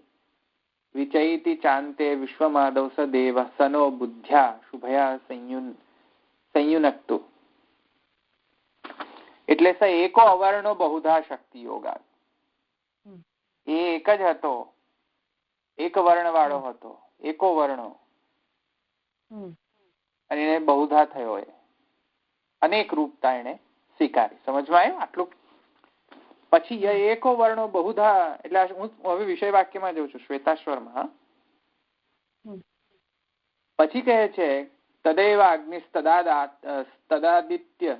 વિચૈતિ ચાંતે વિશ્વમાદવ સદેવ સનો બુદ્ધ્યા શુભયા સંયુનક્તુ. એટલે સ એકો અવર્ણો બહુધા શક્તિ યોગાદ, એ એક જ હતો, એક વર્ણ વાળો હતો, એકો વર્ણો, અને એને બહુધા થયો, એ અનેક રૂપતા એને સ્વીકારી. સમજમાં આવ્યું આટલું? પછી એકો વર્ણો બહુધા, એટલે હું હવે વિષય વાક્યમાં જઉં છું શ્વેતાશ્વરમાં. પછી કહે છે તદૈવ અગ્નિ તદાદિત્ય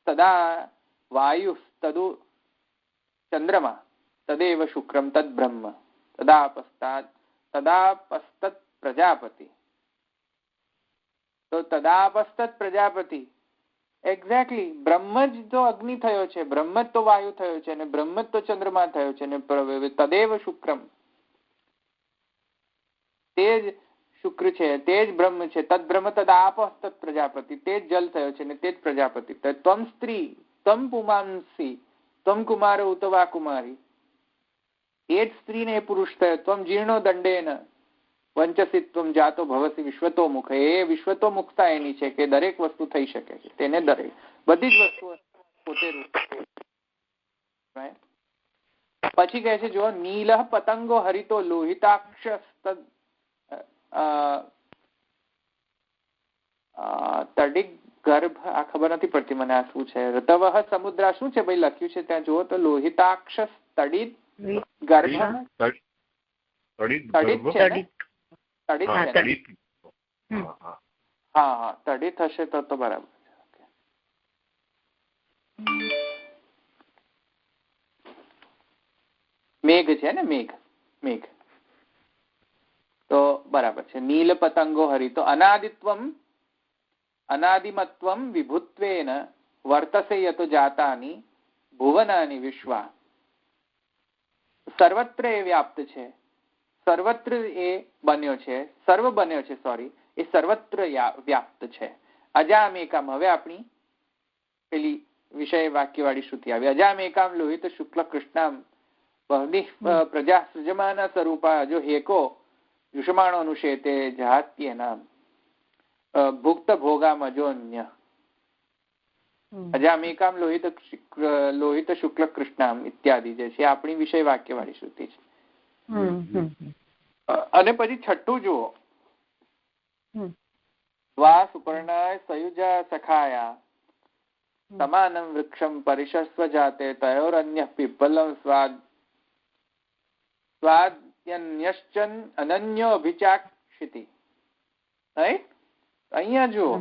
તદા વાયુ તદુ ચંદ્રમા તદેવ શુક્રમ તદ બ્રહ્મ તદાપસ્તત પ્રજાપતિ. તો તદાપસ્તત પ્રજાપતિ, એક્ઝેક્ટલી બ્રહ્મ જ તો અગ્નિ થયો છે, બ્રહ્મ જ તો વાયુ થયો છે, અને બ્રહ્મ જ તો ચંદ્રમા થયો છે, અને તદેવ શુક્રમ, તે જ શુક્ર છે, તે જ બ્રહ્મ છે, તદ બ્રહ્મ તદાપ તદ પ્રજાપતિ, તે જ જલ થયો છે ને તે જ પ્રજાપતિ. ત્વમ સ્ત્રી ત્વમ પુમાંસી ત્વમ કુમાર ઉતવા કુમારી, એ જ સ્ત્રી ને એ પુરુષ થયો. ત્વમ જીર્ણો દંડેન વંચસિત્વમ જાતો ભવસી વિશ્વતોમુખ, એ વિશ્વતોમુખતા એની છે કે દરેક વસ્તુ થઈ શકે છે, તેને દરેક બધી જ વસ્તુ પોતે રૂપ. પછી કહે છે જો નીલ પતંગો હરિતો લોહિતાક્ષ તડિક ગર્ભ, આ ખબર નથી પડતી મને આ શું છે. ઋતવઃ સમુદ્ર શું છે ભાઈ લખ્યું છે ત્યાં જુઓ તો, લોહિતાક્ષ તડિત ગર્ભ, હા તડિત હશે તો બરાબર. મેઘ છે ને, મેઘ મેઘ તો બરાબર છે. નીલ પતંગો હરિતો અનાદિત્વમ અનાદિમત્વમ વિભુત્વેન વર્તસે યતો જાતાની ભુવનાની વિશ્વા. સર્વત્ર એ વ્યાપ્ત છે, સર્વત્ર એ બન્યો છે, સર્વ બન્યો છે, સોરી, એ સર્વત્ર વ્યાપ્ત છે. અજામેકામ, હવે આપણી પેલી વિષય વાક્યવાળી શ્રુતિ આવી. અજામેકામ લોહિત શુક્લ કૃષ્ણામ બહુનિ પ્રજા સૃજમાના સ્વરૂપા જો હેકો યુષમાણો અનુષેતે જાત્યેનામ ભુક્ત ભોગા મજોન્ય. અજામેકામ લોહિત શુક્લ કૃષ્ણામ ઇત્યાદિ જે છે આપણી વિષય વાક્યવાળી શ્રુતિ છે. અને પછી છઠ્ઠું જુઓ, વા સુપર્ણાય સયુજા સખાયા સમાનમ વૃક્ષમ પરિશસ્વ જાતે તયોરન્ય પીપલમ સ્વાદ્યન્યશ્ચન અનન્યો અભિચાક્ષિતિ. રાઈટ? અહીંયા જુઓ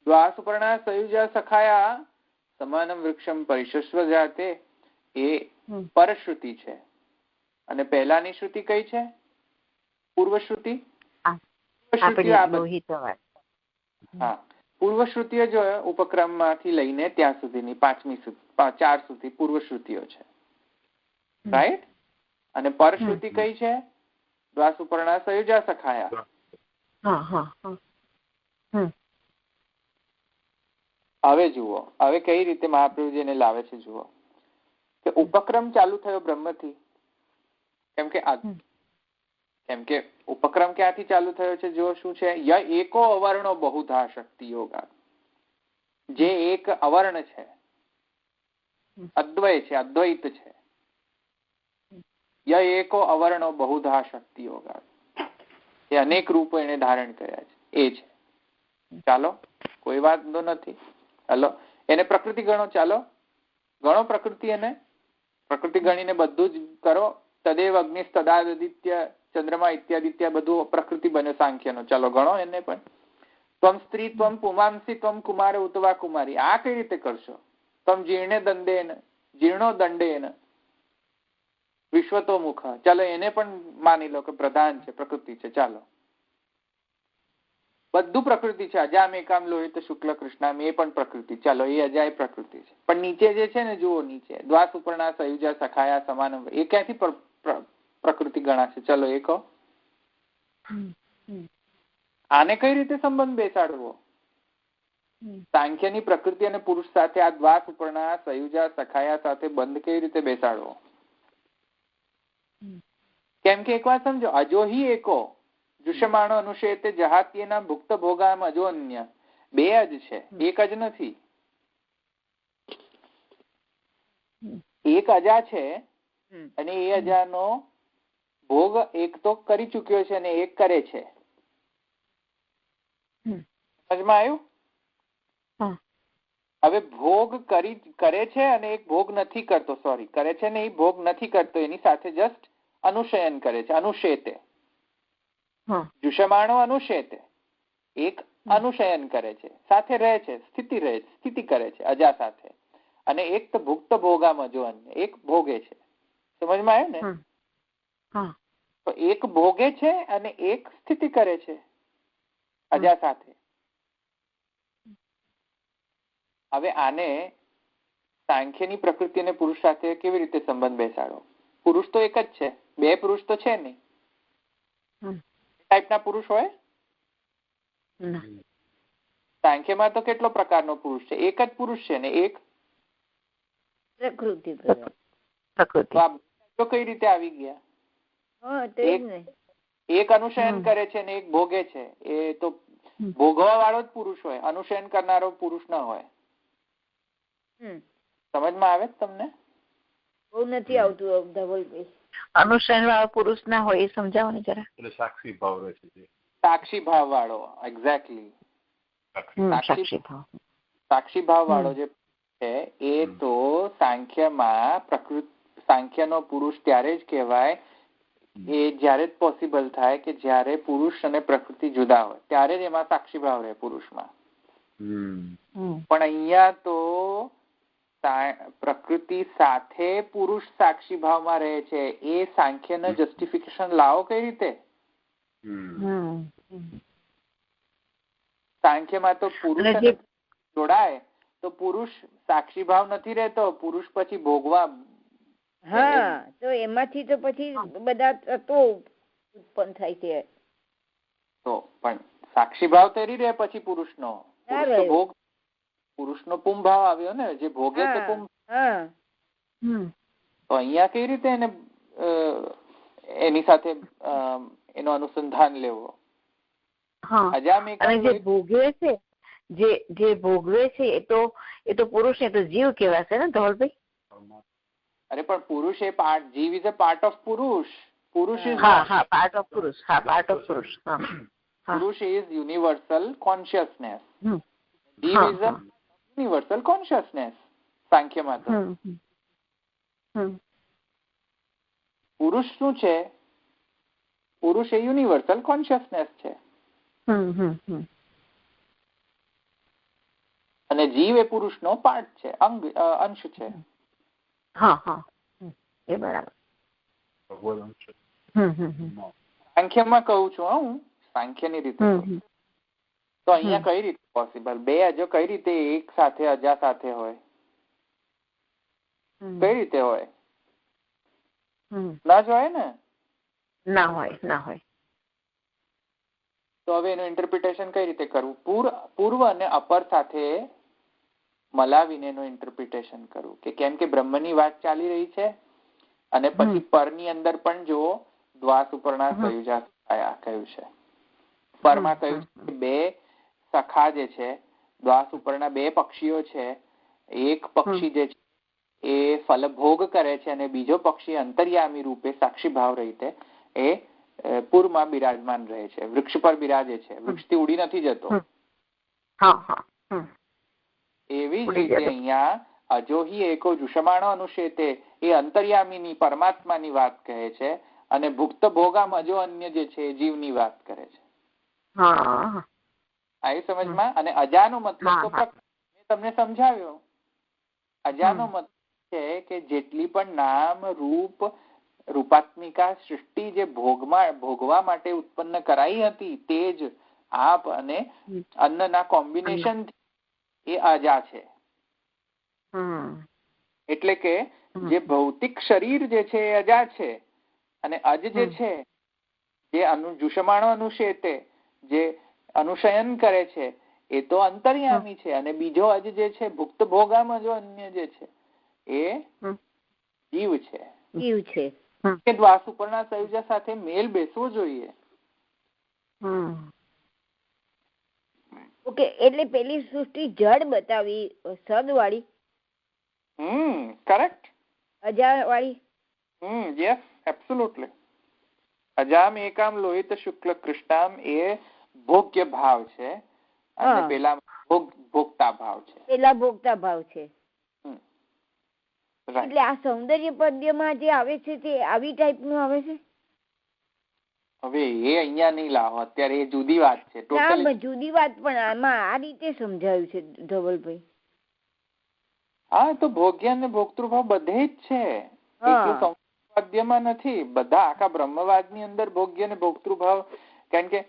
દ્વાસુપર્ણા સયુજા સખાયા સમાનમ વૃક્ષમ પરિશસ્વ જાતે, એ પરશ્રુતિ છે. અને પહેલાની શ્રુતિ કઈ છે? પૂર્વશ્રુતિ. હા, પૂર્વશ્રુતિઓ જો ઉપક્રમ માંથી લઈને ત્યાં સુધીની 4 સુધી પૂર્વશ્રુતિઓ છે, રાઈટ? અને પરશ્રુતિ કઈ છે? દ્વાસુપર્ણા સયુજા સખાયા. હવે જુઓ, હવે કઈ રીતે મહાપ્રભુજી એને લાવે છે જુઓ, કે ઉપક્રમ ચાલુ થયો બ્રહ્મથી. કેમ કે ઉપક્રમ ક્યાંથી ચાલુ થયો છે? જો શું છે? ય એકો અવર્ણો બહુધા શક્તિ યોગા. જે એક અવર્ણ છે, અદ્વય છે, અદ્વૈત છે. ય એકો અવર્ણો બહુધા શક્તિઓ એ અનેક રૂપો એને ધારણ કર્યા છે એ છે. ચાલો કોઈ વાંધો નથી. ચાલો એને પ્રકૃતિ ગણો. ચાલો ગણો પ્રકૃતિ, એને પ્રકૃતિ ગણીને બધું જ કરો. તદેવ અગ્નિ તદાદિત્ય ચંદ્રમા ઇત્યાદિત્ય બધું પ્રકૃતિ બને સાંખ્યનો. ચાલો ગણો એને પણ. ત્વમ સ્ત્રી ત્વમ પુમાંસી ત્વમ કુમાર ઉતવા કુમારી. આ કઈ રીતે કરશો? ત્વમ જીર્ણો દંડેન વિશ્વતો મુખ. ચાલો એને પણ માની લો કે પ્રધાન છે, પ્રકૃતિ છે. ચાલો બધું પ્રકૃતિ છે. અજામ એકામ લોહિત શુક્લ કૃષ્ણામ એ પણ પ્રકૃતિ. ચાલો એ અજાય પ્રકૃતિ છે. પણ નીચે જે છે ને જુઓ, નીચે દ્વાસ ઉપરના સયુજા સખાયા સમાન એ ક્યાંથી પ્રકૃતિ ગણાશે? ચલો એ કહો. આને કઈ રીતે સંબંધ બેસાડવો? સાંખ્યની પ્રકૃતિ અને પુરુષ સાથે આ દ્વાસ ઉપરના સયુજા સખાયા સાથે બંધ કેવી રીતે બેસાડવો? કેમ કે એક વાત સમજો, અજો હિ એકો દૃશ્યમાણો અનુષેતે જહાત્યના ભુક્ત ભોગામ અજો અન્ય. બે જ છે, એક જ નથી. એક અજા છે અને એ અજાનો ભોગ એક તો કરી ચુક્યો છે અને એક કરે છે. સમજમાં આવ્યું? હવે ભોગ કરે છે અને એક ભોગ નથી કરતો. સોરી, કરે છે ને એ ભોગ નથી કરતો, એની સાથે જસ્ટ અનુશયન કરે છે. અનુષેતે જુષમાણો અનુષેતે, એક અનુશયન કરે છે, સાથે રહે છે, સ્થિતિ કરે છે અજા સાથે. અને એક તો ભુક્ત ભોગામાં જો અન્ય, એક ભોગે છે. સમજમાં આવ્યું ને? તો એક ભોગે છે અને એક સ્થિતિ કરે છે અજા સાથે. હવે આને સાંખ્યની પ્રકૃતિ અને પુરુષ સાથે કેવી રીતે સંબંધ બેસાડો? પુરુષ તો એક જ છે, બે પુરુષ તો છે નહીં. ટાઈપના પુરુષ હોય? સાંખ્યમાં તો કેટલો પ્રકારનો પુરુષ છે? એક જ પુરુષ છે ને એક પ્રકૃતિ. તો કઈ રીતે આવી ગયા? એક અનુશયન કરે છે ને એક ભોગે છે. એ તો ભોગવા વાળો જ પુરુષ હોય, અનુશયન કરનારો પુરુષ ન હોય. સમજમાં આવે તમને? બહુ નથી આવતું ધવલભાઈ. અનુશયન વાળો પુરુષ ના હોય એ સમજાવો ને જરા. એટલે સાક્ષી ભાવ રહે છે. સાક્ષી ભાવ વાળો. એક્ઝેક્ટલી. સાક્ષી ભાવ વાળો જે છે એ તો સાંખ્યમાં સાંખ્યનો પુરુષ ત્યારે જ કહેવાય એ જ્યારે જ પોસિબલ થાય કે જ્યારે પુરુષ અને પ્રકૃતિ જુદા હોય ત્યારે જ એમાં સાક્ષી ભાવ રહે પુરુષમાં. પણ અહીંયા તો પ્રકૃતિ સાથે પુરુષ સાક્ષી ભાવમાં રહે છે. એ સાંખ્યને જસ્ટિફિકેશન લાવો કઈ રીતે? સાંખ્યમાં તો પુરુષ જોડાય તો પુરુષ સાક્ષી ભાવ નથી રહેતો, પુરુષ પછી ભોગવા. હા, તો એમાંથી તો પછી બધા તત્વો ઉત્પન્ન થાય છે. તો પણ સાક્ષી ભાવ તરી રહે પછી પુરુષનો ભોગ, પુરુષનો પુમ ભાવ આવ્યો ને, જે ભોગે તો પુમ. તો અહીંયા કઈ રીતે એને એની સાથે એનો અનુસંધાન લેવો? જે ભોગવે છે, જે ભોગવે છે એ તો પુરુષ ને તો જીવ કહેવાશે ને ધવલભાઈ? અરે પણ પુરુષ એ પાર્ટ, જીવ ઇઝ અ પાર્ટ ઓફ પુરુષ. પુરુષ ઇઝ પાર્ટ ઓફ પુરુષ. પાર્ટ ઓફ પુરુષ. પુરુષ ઇઝ યુનિવર્સલ કોન્શિયસનેસ. જીવ ઇઝ અ યુનિવર્સલ કોન્શિયસનેસ સાંખ્યમાં તો. પુરુષ શું છે? પુરુષ એ યુનિવર્સલ કોન્શિયસનેસ છે અને જીવ એ પુરુષનો પાર્ટ છે, અંશ છે. એ બરાબર. સાંખ્યમાં કહું છું હું, સાંખ્યની રીતે. તો અહીંયા કઈ રીતે પોસિબલ? બે અજો કઈ રીતે એક સાથે અજા સાથે હોય? કઈ રીતે હોય? ના જ હોય ને? ના હોય. તો હવે એનું ઇન્ટરપ્રિટેશન કઈ રીતે કરવું? પૂર્વ અને અપર સાથે મલાવીને એનું ઇન્ટરપ્રિટેશન કરવું કે કેમ કે બ્રહ્મની વાત ચાલી રહી છે અને પછી પરની અંદર પણ જો દ્વાસ ઉપરના સયુજા કહ્યું છે. પરમાં કહ્યું છે બે સખા જે છે, દ્વાસ ઉપરના બે પક્ષીઓ છે, એક પક્ષી જે છે એ ફલભોગ કરે છે અને બીજો પક્ષી અંતર્યામી રૂપે સાક્ષી ભાવ રીતે એ પૂરમાં બિરાજમાન રહે છે, વૃક્ષ પર બિરાજે છે, વૃક્ષથી ઉડી નથી જતો. એવી જ રીતે અહીંયા અજોહી એકો જુષમાણો અનુષેતે એ અંતર્યામીની પરમાત્માની વાત કહે છે અને ભુક્ત ભોગામ અજો અન્ય જે છે એ જીવની વાત કરે છે. આવી સમજમાં? અને અજાનો મતલબ તો મેં તમને સમજાવ્યો. અજાનો મતલબ છે કે જેટલી પણ નામ રૂપ રૂપાત્મિકા સૃષ્ટિ જે ભોગવા માટે ઉત્પન્ન કરાઈ હતી તે જ આપ અને અન્નના કોમ્બિનેશન એ અજા છે. એટલે કે જે ભૌતિક શરીર જે છે એ અજા છે અને અજ જે છે જે જુષમાણો અનુષેતે જે અનુશયન કરે છે એ તો અંતર્યામી છે અને બીજો અજ જે છે ભુક્ત ભોગામાં જો અન્ય જે છે એ જીવ છે. કે દ્વાસ ઉપરના સંયોજન સાથે મેલ બેસવો જોઈએ. ઓકે, એટલે પેલી સૃષ્ટિ જડ બતાવી સદવાળી, કરેક્ટ, અજાવાળી. Yes, absolutely. અજામ એકામ લોહિત શુક્લ કૃષ્ણામ એ ભોગ્ય ભાવ છે અને પેલા ભોગતા ભાવ છે. પેલા ભોગતા ભાવ છે. એટલે આ સૌંદર્ય પદ્યમાં જે આવે છે તે આવી ટાઈપ નું આવે છે. હવે એ અહીંયા નહીં લાવો, અત્યારે એ જુદી વાત છે. જુદી વાત, પણ આમાં આ રીતે સમજાયું છે ધવલભાઈ. હા, તો ભોગ્ય અને ભોક્તૃભાવ બધે જ છે, એટલું પદ્યમાં નથી. બધા આખા બ્રહ્મવાદ ની અંદર ભોગ્ય અને ભોક્તૃભાવ, કારણ કે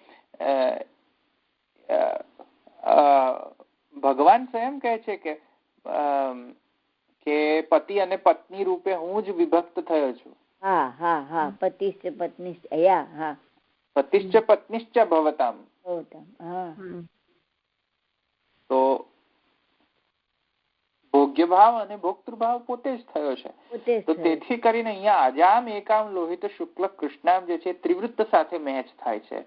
ભગવાન સ્વયં કહે છે કે પતિ અને પત્ની રૂપે હું જ વિભક્ત થયો છું. પતિશ્ચ પત્નિશ્ચ ભવતામ. તો ભોગ્ય ભાવ અને ભોક્તૃભાવ પોતે જ થયો છે. તો તેથી કરીને અહીંયા અજામ એકામ લોહિત શુક્લ કૃષ્ણામ જે છે ત્રિવૃત્ત સાથે મેચ થાય છે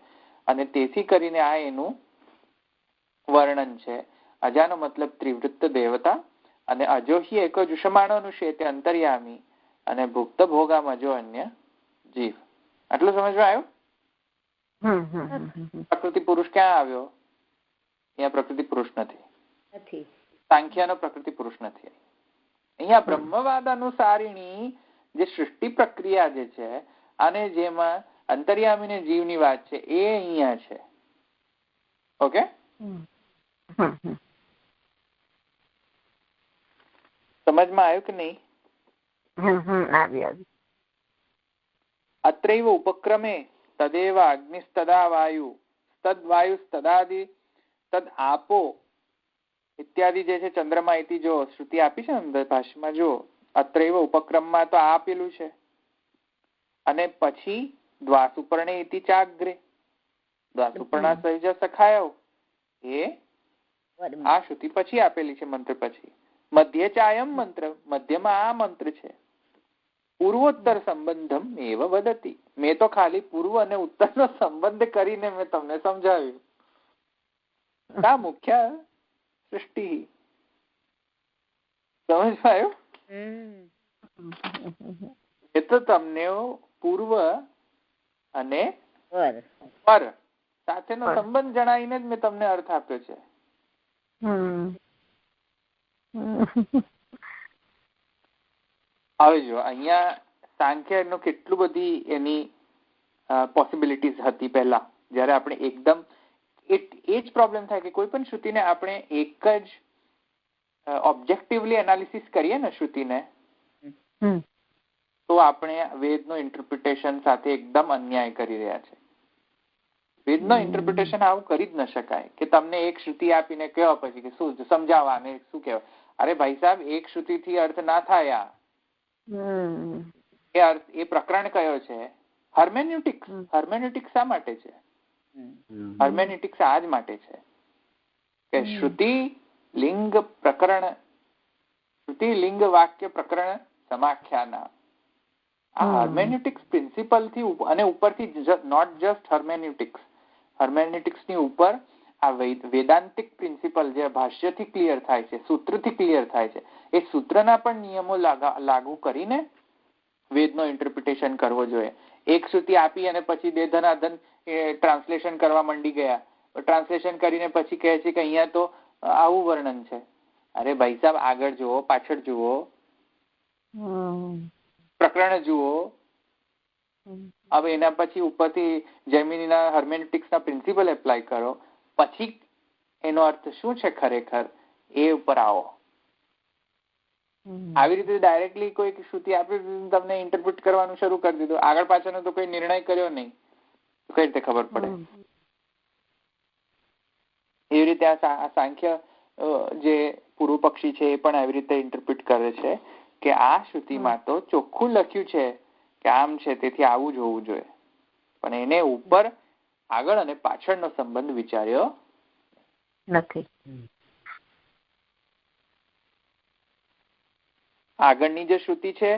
અને તેથી કરીને આ એનું વર્ણન છે. અજાનો મતલબ ત્રિવૃત્ત દેવતા અને અજોહી એકો જુષમાણોનું શેતે અંતર્યામી અને ભુક્ત ભોગામ અજો અન્ય જીવ. આટલું સમજમાં આવ્યું? પ્રકૃતિ પુરુષ ક્યાં આવ્યો? અહીંયા પ્રકૃતિ પુરુષ નથી. સાંખ્યનો પ્રકૃતિ પુરુષ નથી. અહીંયા બ્રહ્મવાદ અનુસારીણી જે સૃષ્ટિ પ્રક્રિયા જે છે અને જેમાં અંતર્યામી ને જીવની વાત છે એ અહીંયા છે. ઓકે, સમજમાં આવ્યું કે નહીં? અત્રૈવ ઉપક્રમે તદેવ અગ્નિસ્તદા વાયુ તદ્વાયુસ્તદાદિ તદ આપો ઇત્યાદિ જે છે ચંદ્રમા ઇતિ જો શ્રુતિ આપી છે ને ભાષામાં, જો અત્રૈવ ઉપક્રમમાં તો આપેલું છે અને પછી દ્વાસુપર્ણે ઇતિ ચાગ્રે દ્વાસુપર્ણા સહિત સખાયો એ આ શ્રુતિ પછી આપેલી છે મંત્ર પછી. મધ્ય ચાયમ મંત્ર, મધ્યમાં આ મંત્ર છે. પૂર્વોત્તર સંબંધમ એવ વદતી. મેં તો ખાલી પૂર્વ અને ઉત્તરનો સંબંધ કરીને મેં તમને સમજાવ્યું. આ મુખ્ય સૃષ્ટિ. સમજ આવ્યો? એ તો તમને પૂર્વ અને પર સાથેનો સંબંધ જણાવીને જ મેં તમને અર્થ આપ્યો છે. હવે જો અહીંયા સાંખ્ય નો કેટલું બધી એની પોસિબિલિટીઝ હતી પહેલા, જયારે આપણે એકદમ એ જ પ્રોબ્લેમ થાય કે કોઈ પણ શ્રુતિને આપણે એક જ ઓબ્જેક્ટિવલી એનાલિસિસ કરીએ ને શ્રુતિને, તો આપણે વેદનો ઇન્ટરપ્રિટેશન સાથે એકદમ અન્યાય કરી રહ્યા છે. વેદનો ઇન્ટરપ્રિટેશન આવું કરી જ ન શકાય કે તમને એક શ્રુતિ આપીને કહેવા પછી કે શું સમજાવવાને શું કહેવાય. અરે ભાઈ સાહેબ, એક શ્રુતિથી અર્થ ના થાય. એ પ્રકરણ કયો છે? હર્મેન્યુટિક્સ. હર્મેન્યુટિક્સ શા માટે છે? હર્મેન્યુટિક્સ આ જ માટે છે કે શ્રુતિ લિંગ પ્રકરણ, શ્રુતિ લિંગ વાક્ય પ્રકરણ સમાખ્યાના આ હર્મેન્યુટિક્સ પ્રિન્સિપલ થી અને ઉપરથી નોટ જસ્ટ હર્મેન્યુટિક્સ, હર્મેન્યુટિક્સ ની ઉપર આ વેદાંતિક પ્રિન્સિપલ જે ભાષ્યથી ક્લિયર થાય છે, સૂત્રથી ક્લિયર થાય છે, એ સૂત્રના પણ નિયમો લાગુ કરીને વેદનો ઇન્ટરપ્રિટેશન કરવો જોઈએ. એક શ્રુતિ આપી અને પછી બે ધનાધન ટ્રાન્સલેશન કરવા માંડી ગયા. ટ્રાન્સલેશન કરીને પછી કહે છે કે અહીંયા તો આવું વર્ણન છે. અરે ભાઈ સાહેબ, આગળ જુઓ, પાછળ જુઓ, પ્રકરણ જુઓ. હવે એના પછી ઉપરથી જેમિનીના હર્મેનેટિક્સના પ્રિન્સિપલ એપ્લાય કરો, પછી એનો અર્થ શું છે ખરેખર એ ઉપર આવો. આવી રીતે ડાયરેક્ટલી કોઈ શ્રુતિ આપી તમને ઇન્ટરપ્રિટ કરવાનું શરૂ કરી દીધું, આગળ પાછળનો તો કોઈ નિર્ણય કર્યો નહીં, કઈ રીતે ખબર પડે? એવી રીતે આ સાંખ્ય જે પૂર્વ પક્ષી છે એ પણ આવી રીતે ઇન્ટરપ્રિટ કરે છે કે આ શ્રુતિમાં તો ચોખ્ખું લખ્યું છે કે આમ છે, તેથી આવું જ હોવું જોઈએ, પણ એને ઉપર આગળ અને પાછળનો સંબંધ વિચાર્યો નથી. આગળની જે શ્રુતિ છે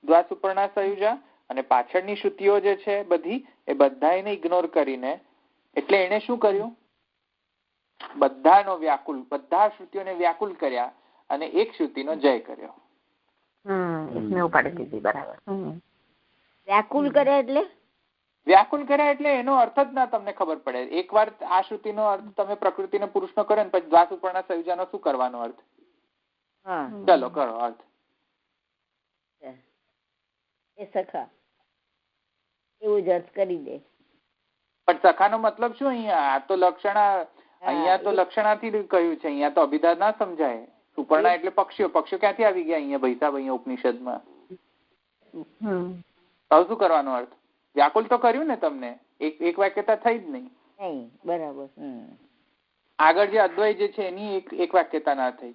દ્વાસુપર્ણા સયુજા અને પાછળની શ્રુતિઓ જે છે બધી, એ બધા એને ઇગ્નોર કરીને, એટલે એને શું કર્યું? બધા શ્રુતિઓને વ્યાકુલ કર્યા અને એક શ્રુતિનો જય કર્યો. વ્યાકુલ કર્યા એટલે એનો અર્થ જ ના તમને ખબર પડે. એકવાર આ શ્રુતિનો અર્થ તમે પ્રકૃતિને પુરુષનો કરો ને પછી દ્વાસુપર્ણા સયુજાનો શું કરવાનો અર્થ? ચલો કરો અર્થ. એ સખા એવું જ અર્થ કરી દે. પણ સખાનો મતલબ શું અહીંયા? આ તો લક્ષણા, અહીંયા તો લક્ષણાથી કહ્યું છે, અહીંયા તો અભિધાન ના સમજાય. સુપર્ણા એટલે પક્ષીઓ. પક્ષીઓ ક્યાંથી આવી ગયા અહીંયા ભાઈ સાહેબ? અહીંયા ઉપનિષદમાં તો શું કરવાનો અર્થ? વ્યાકુલ તો કર્યું ને તમને, એક વાક્યતા થઈ જ નહીં. બરાબર. આગળ જે અદ્વૈત જે છે એની એક વાક્યતા ના થઈ.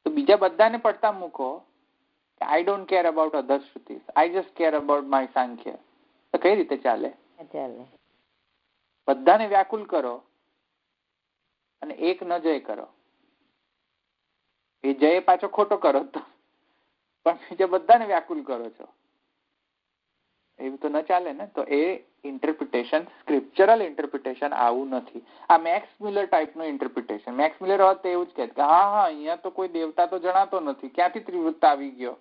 તો બીજા બધાને પડતા મૂકો. I don't care about other shrutis. I just care about my Sankhya. તો કઈ રીતે ચાલે? બધાને વ્યાકુલ કરો અને એક ન જય કરો. એ જય પાછો ખોટો કરો તો, પણ બીજા બધાને વ્યાકુલ કરો છો, એવું તો ન ચાલે ને. તો એ ઇન્ટરપ્રિટેશન, સ્ક્રિપ્ચરલ ઇન્ટરપ્રિટેશન આવું નથી. આ મેક્સ મ્યુલર ટાઈપનું ઇન્ટરપ્રિટેશન. મેક્સ મ્યુલર હોત તો એવું જ કહે કે હા અહીંયા તો કોઈ દેવતા તો જણાતો નથી, ક્યાંથી ત્રિવૃત્ત આવી ગયો?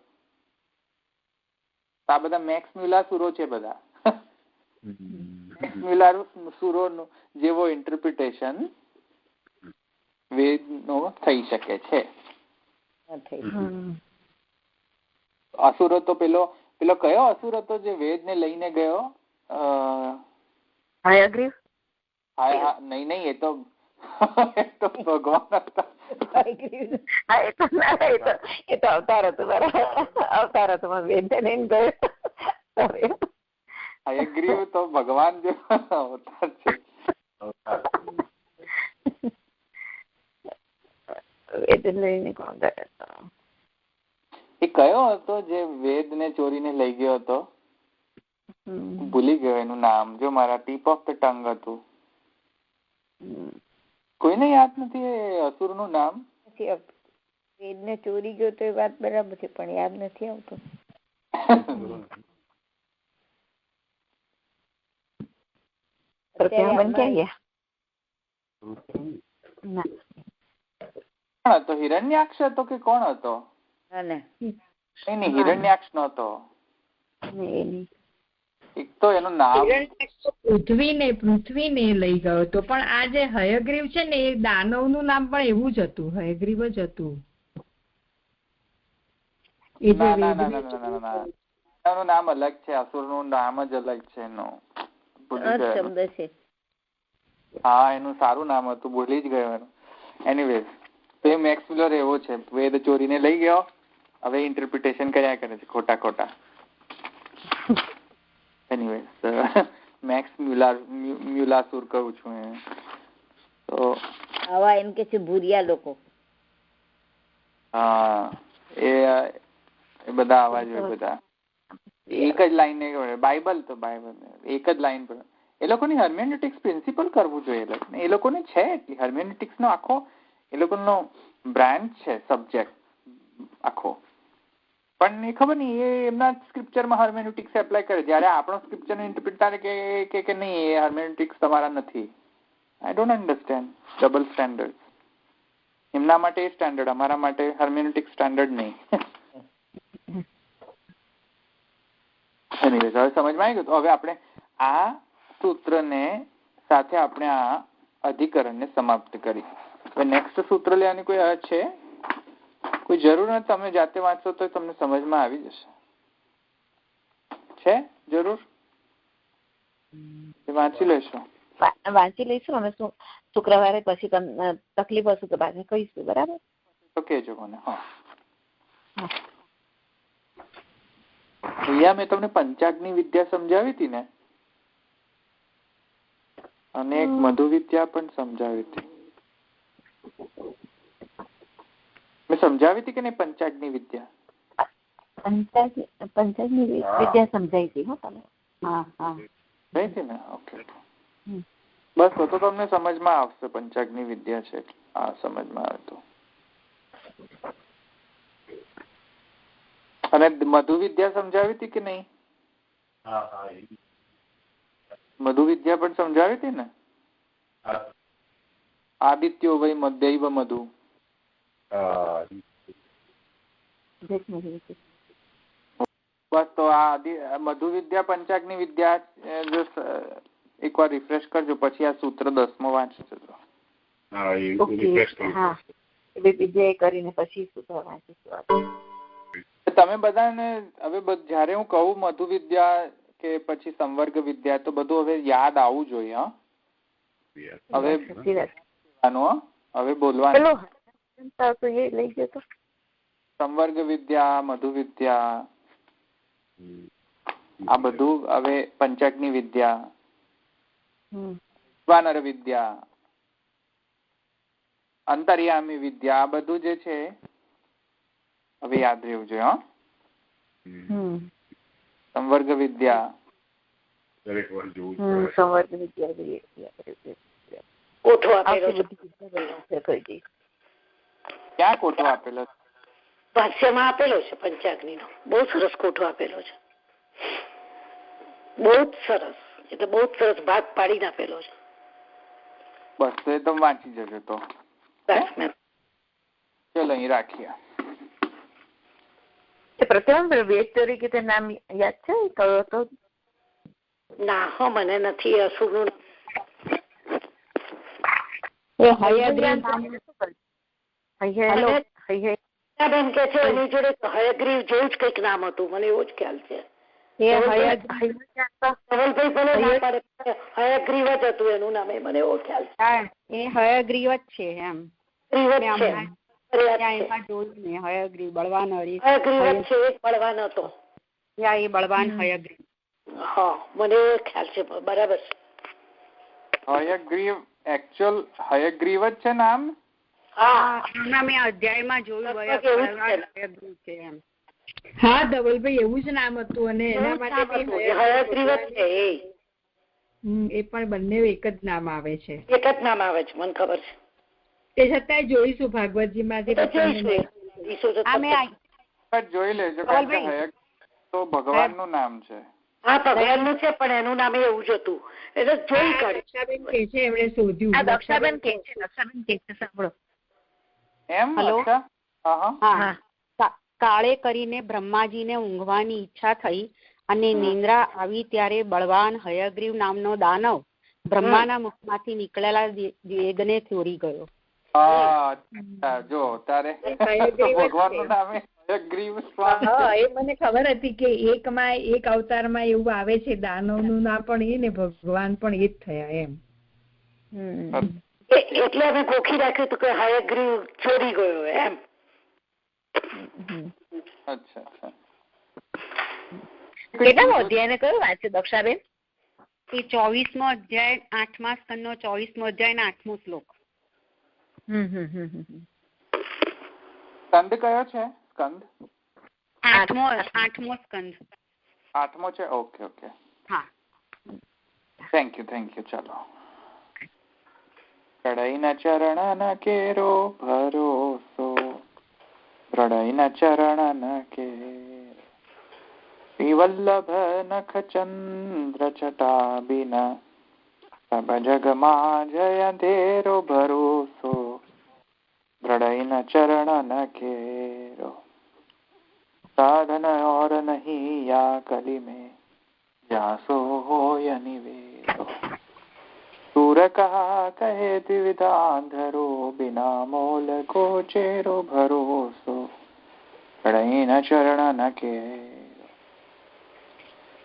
આ બધા મેક્સ મ્યુલર સુરો છે બધા. મેક્સ મ્યુલર સુરો જેવો ઇન્ટરપ્રિટેશન વેદનો થઈ શકે છે. અસુરો તો પેલો કયો અસુર હતો જે વેદ ને લઈને ગયો? હયગ્રીવ? નહીં, એ તો ભગવાન હતા. એ તો અવતાર હતો. બરાબર, અવતાર હતો. વેદ ને લઈને ગયો. હયગ્રીવ તો ભગવાન જે અવતાર છે. વેદ લઈને કોણ ગયો? એ કયો હતો જે વેદ ને ચોરીને લઈ ગયો હતો? ભૂલી ગયો એનું નામ. જો મારા ટીપ ઓફ ધ ટંગ હતું. કોઈને યાદ નથી એ અસુર નું નામ? વેદ ને ચોરી ગયો તો એ વાત બરાબર છે, પણ યાદ નથી આવતો. કોણ હતો? હિરણ્યાક્ષ હતો કે કોણ હતો? નહીં, હિરણ્યાક્ષ નતો. એક તો એનું નામ પૃથ્વીને લઈ ગયો હતો. પણ આ જે હયગ્રીવ છે ને એ દાનવ નું નામ પણ એવું જ હતું, હયગ્રીવ જ હતું. એનું નામ અલગ છે, અસુર નું નામ જ અલગ છે એનું. હા, એનું સારું નામ હતું, ભૂલી જ ગયો એનું. એનીવેઝ, તો એ મેક્સ મ્યુલર એવો છે, વેદ ચોરીને લઈ ગયો, હવે ઇન્ટરપ્રિટેશન કર્યા કરે છે ખોટા. એનીવેઝ, મેક્સ મ્યુલાસુર કહું છું. તો આવા એમ કે છે ભૂરિયા લોકો. હા, એ બધા આવા જોઈએ. બધા એક જ લાઈન ને બાઇબલ તો બાઇબલ એક જ લાઈન પર. એ લોકોની હર્મેનેટિક્સ પ્રિન્સિપલ કરવું જોઈએ. એ લોકોને છે હર્મેનેટિક્સ નો આખો એ લોકોનો બ્રાન્ચ છે, સબ્જેક્ટ આખો. પણ એ ખબર નહીં એ એમના સ્ક્રિપ્ચરમાં હર્મેન્યુટિક્સ એપ્લાય કરે, જ્યારે આપણો સ્ક્રિપ્ચર ઇન્ટરપ્રિટ તારે કે નહીં એ હર્મેન્યુટિક્સ તમારા નથી. I don't understand double standard. એમના માટે એ સ્ટેન્ડર્ડ, અમારા માટે હર્મેન્યુટિક્સ સ્ટેન્ડર્ડ નહીં. હવે સમજમાં આવી ગયું. હવે આપણે આ સૂત્રને સાથે આપણે આ અધિકરણને સમાપ્ત કરી. હવે નેક્સ્ટ સૂત્ર લેવાની કોઈ છે? કોઈ જરૂર નથી, તમે જાતે વાંચો તો તમને સમજમાં આવી જશે. છે જરૂર? વાંચી લેશો? વાંચી લઈશું. અમે શુક્રવારે પછી તકલીફ હશે તો પાછા કહીશું. બરાબર? તો કહેજો મને. હા, અહીંયા મેં તમને પંચાગ્નિ વિદ્યા સમજાવી હતી ને, અને એક મધુ વિદ્યા પણ સમજાવી હતી. મેં સમજાવી હતી કે નહીં પંચાગ્નિ વિદ્યા? પંચાગ્નિ વિદ્યા સમજાવી હતી. હા તમે? હા હા થઈ હતી ને? ઓકે, બસ તો તમને સમજમાં આવશે. પંચાગ્નિ વિદ્યા છે આ સમજમાં આવે તો. અને મધુ વિદ્યા સમજાવી હતી કે નહીં? મધુ વિદ્યા પણ સમજાવી હતી ને? આદિત્યો વય મધ્યૈવ મધુ. બસ તો આ મધુ વિદ્યા પંચાગ્નિ વિદ્યા એકવાર રિફ્રેશ કરજો, પછી આ સૂત્ર 10મો વાંચજો. તમે બધાને હવે જયારે હું કહું મધુ વિદ્યા કે પછી સંવર્ગ વિદ્યા તો બધું હવે યાદ આવવું જોઈએ. હા, હવે બોલવાનું. સંવર્ગ વિદ્યા, મધુ વિદ્યા, આ બધું હવે પંચાગ્નિ વિદ્યા, વાનર વિદ્યા, અંતર્યામી વિદ્યા, આ બધું જે છે હવે યાદ રહેવું જોઈએ. હા, સંવર્ગ વિદ્યા, સંવર્ગ વિદ્યા ક્યાં કોઠો આપેલો? ભાષ્યમાં આપેલો છે પંચાગ્નિ નો. બહુ સરસ કોઠો આપેલો છે. બહુ જ સરસ, એટલે બહુ જ સરસ ભાગ પાડીને આપેલો છે. બસ તો એ તમે વાંચી જજો. તો ચલો અહીં રાખીએ. પ્રતિમા વેદ તરીકે તે નામ યાદ છે? કયો હતો? ના હો, મને નથી. અસુરનું બેન કે છે એની જોડે હયગ્રીવ જેવું જ કઈક નામ હતું, મને એવો જ ખ્યાલ છે. હયગ્રીવ જ હતું એનું નામ, મને એવો ખ્યાલ છે. એ હયગ્રીવ જ છે એમ. હયગ્રીવ બળવાન બળવાન હતો. એ બળવાન હયગ્રીવ. હા, મને એવો ખ્યાલ છે. બરાબર છે. હયગ્રીવ એકચ્યુઅલ હયગ્રીવ જ છે નામ. હા, મેં અધ્યાયમાં જોયું હયગ્રીવ છે એમ. હા ધવલભાઈ, એવું જ નામ હતું. અને એના માટે હયગ્રીવ જ છે એ પણ બંને એક જ નામ આવે છે. એક જ નામ આવે છે, મને ખબર છે. તે છતાંય જોઈશું ભાગવતજી માંથી જોઈ લેજો, કારણ કે હયગ્રીવ તો ભગવાન નું નામ છે. હા, ભગવાન નું છે, પણ એનું નામ એવું જ હતું. એટલે જોઈ દક્ષાબેન કે છે એમણે શોધ્યું. દક્ષાબેન કે છે સાંભળો એમ. હા, કાળે કરીને બ્રહ્માજીને ઊંઘવાની ઈચ્છા થઈ અને નિંદ્રા આવી ત્યારે બળવાન હયગ્રીવ નામનો દાનવ બ્રહ્માના મુખમાંથી નીકળેલા વેદને ચોરી ગયો. જો તારે ભગવાનનું નામ હયગ્રીવ. એ મને ખબર હતી કે એક અવતારમાં એવું આવે છે, દાનવનું નામ પણ એ ને ભગવાન પણ એ જ થયા એમ. એટલે અમે ગોખી રાખ્યું હતું કે હયગ્રીવ ચોરી ગયો એમ. અચ્છા. કેટલામો અધ્યાય ને કયો વાંચ્યો દક્ષાબેન? એ 24મો અધ્યાય 8મા સ્કંદનો 24મો અધ્યાય ને 8મો શ્લોક. સ્કંદ કયો છે? સ્કંદ 8મો સ્કંદ. 8મો છે. ઓકે. હા, થેન્ક યુ. ચાલો. પ્રણયના ચરણના કેરો ભરોસો, પ્રણયના ચરણના કે श्रीवल्लभ नख चंद्र चटाबिन सब जग जय तेरो भरोसो दृढ़ न चरण न केरो साधन और नहीं या कली में जासो हो या निवेरो सूर कहा कहे द्विविधाधरो बिना मोल को चेरो भरोसो दृढ़ न चरण न केरो।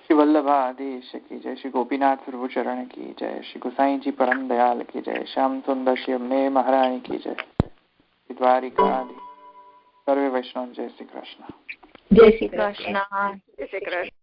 श्री वल्लभाधीश की जय, श्री गोपीनाथ प्रभुचरण की जय, श्री गोसाई जी परम दयाल की जय, श्याम सुंदर श्री अम्बे महारानी की जय, द्वारिकाधीश सर्वे वैष्णव जय श्री कृष्ण। जय श्री कृष्ण। जय श्री कृष्ण।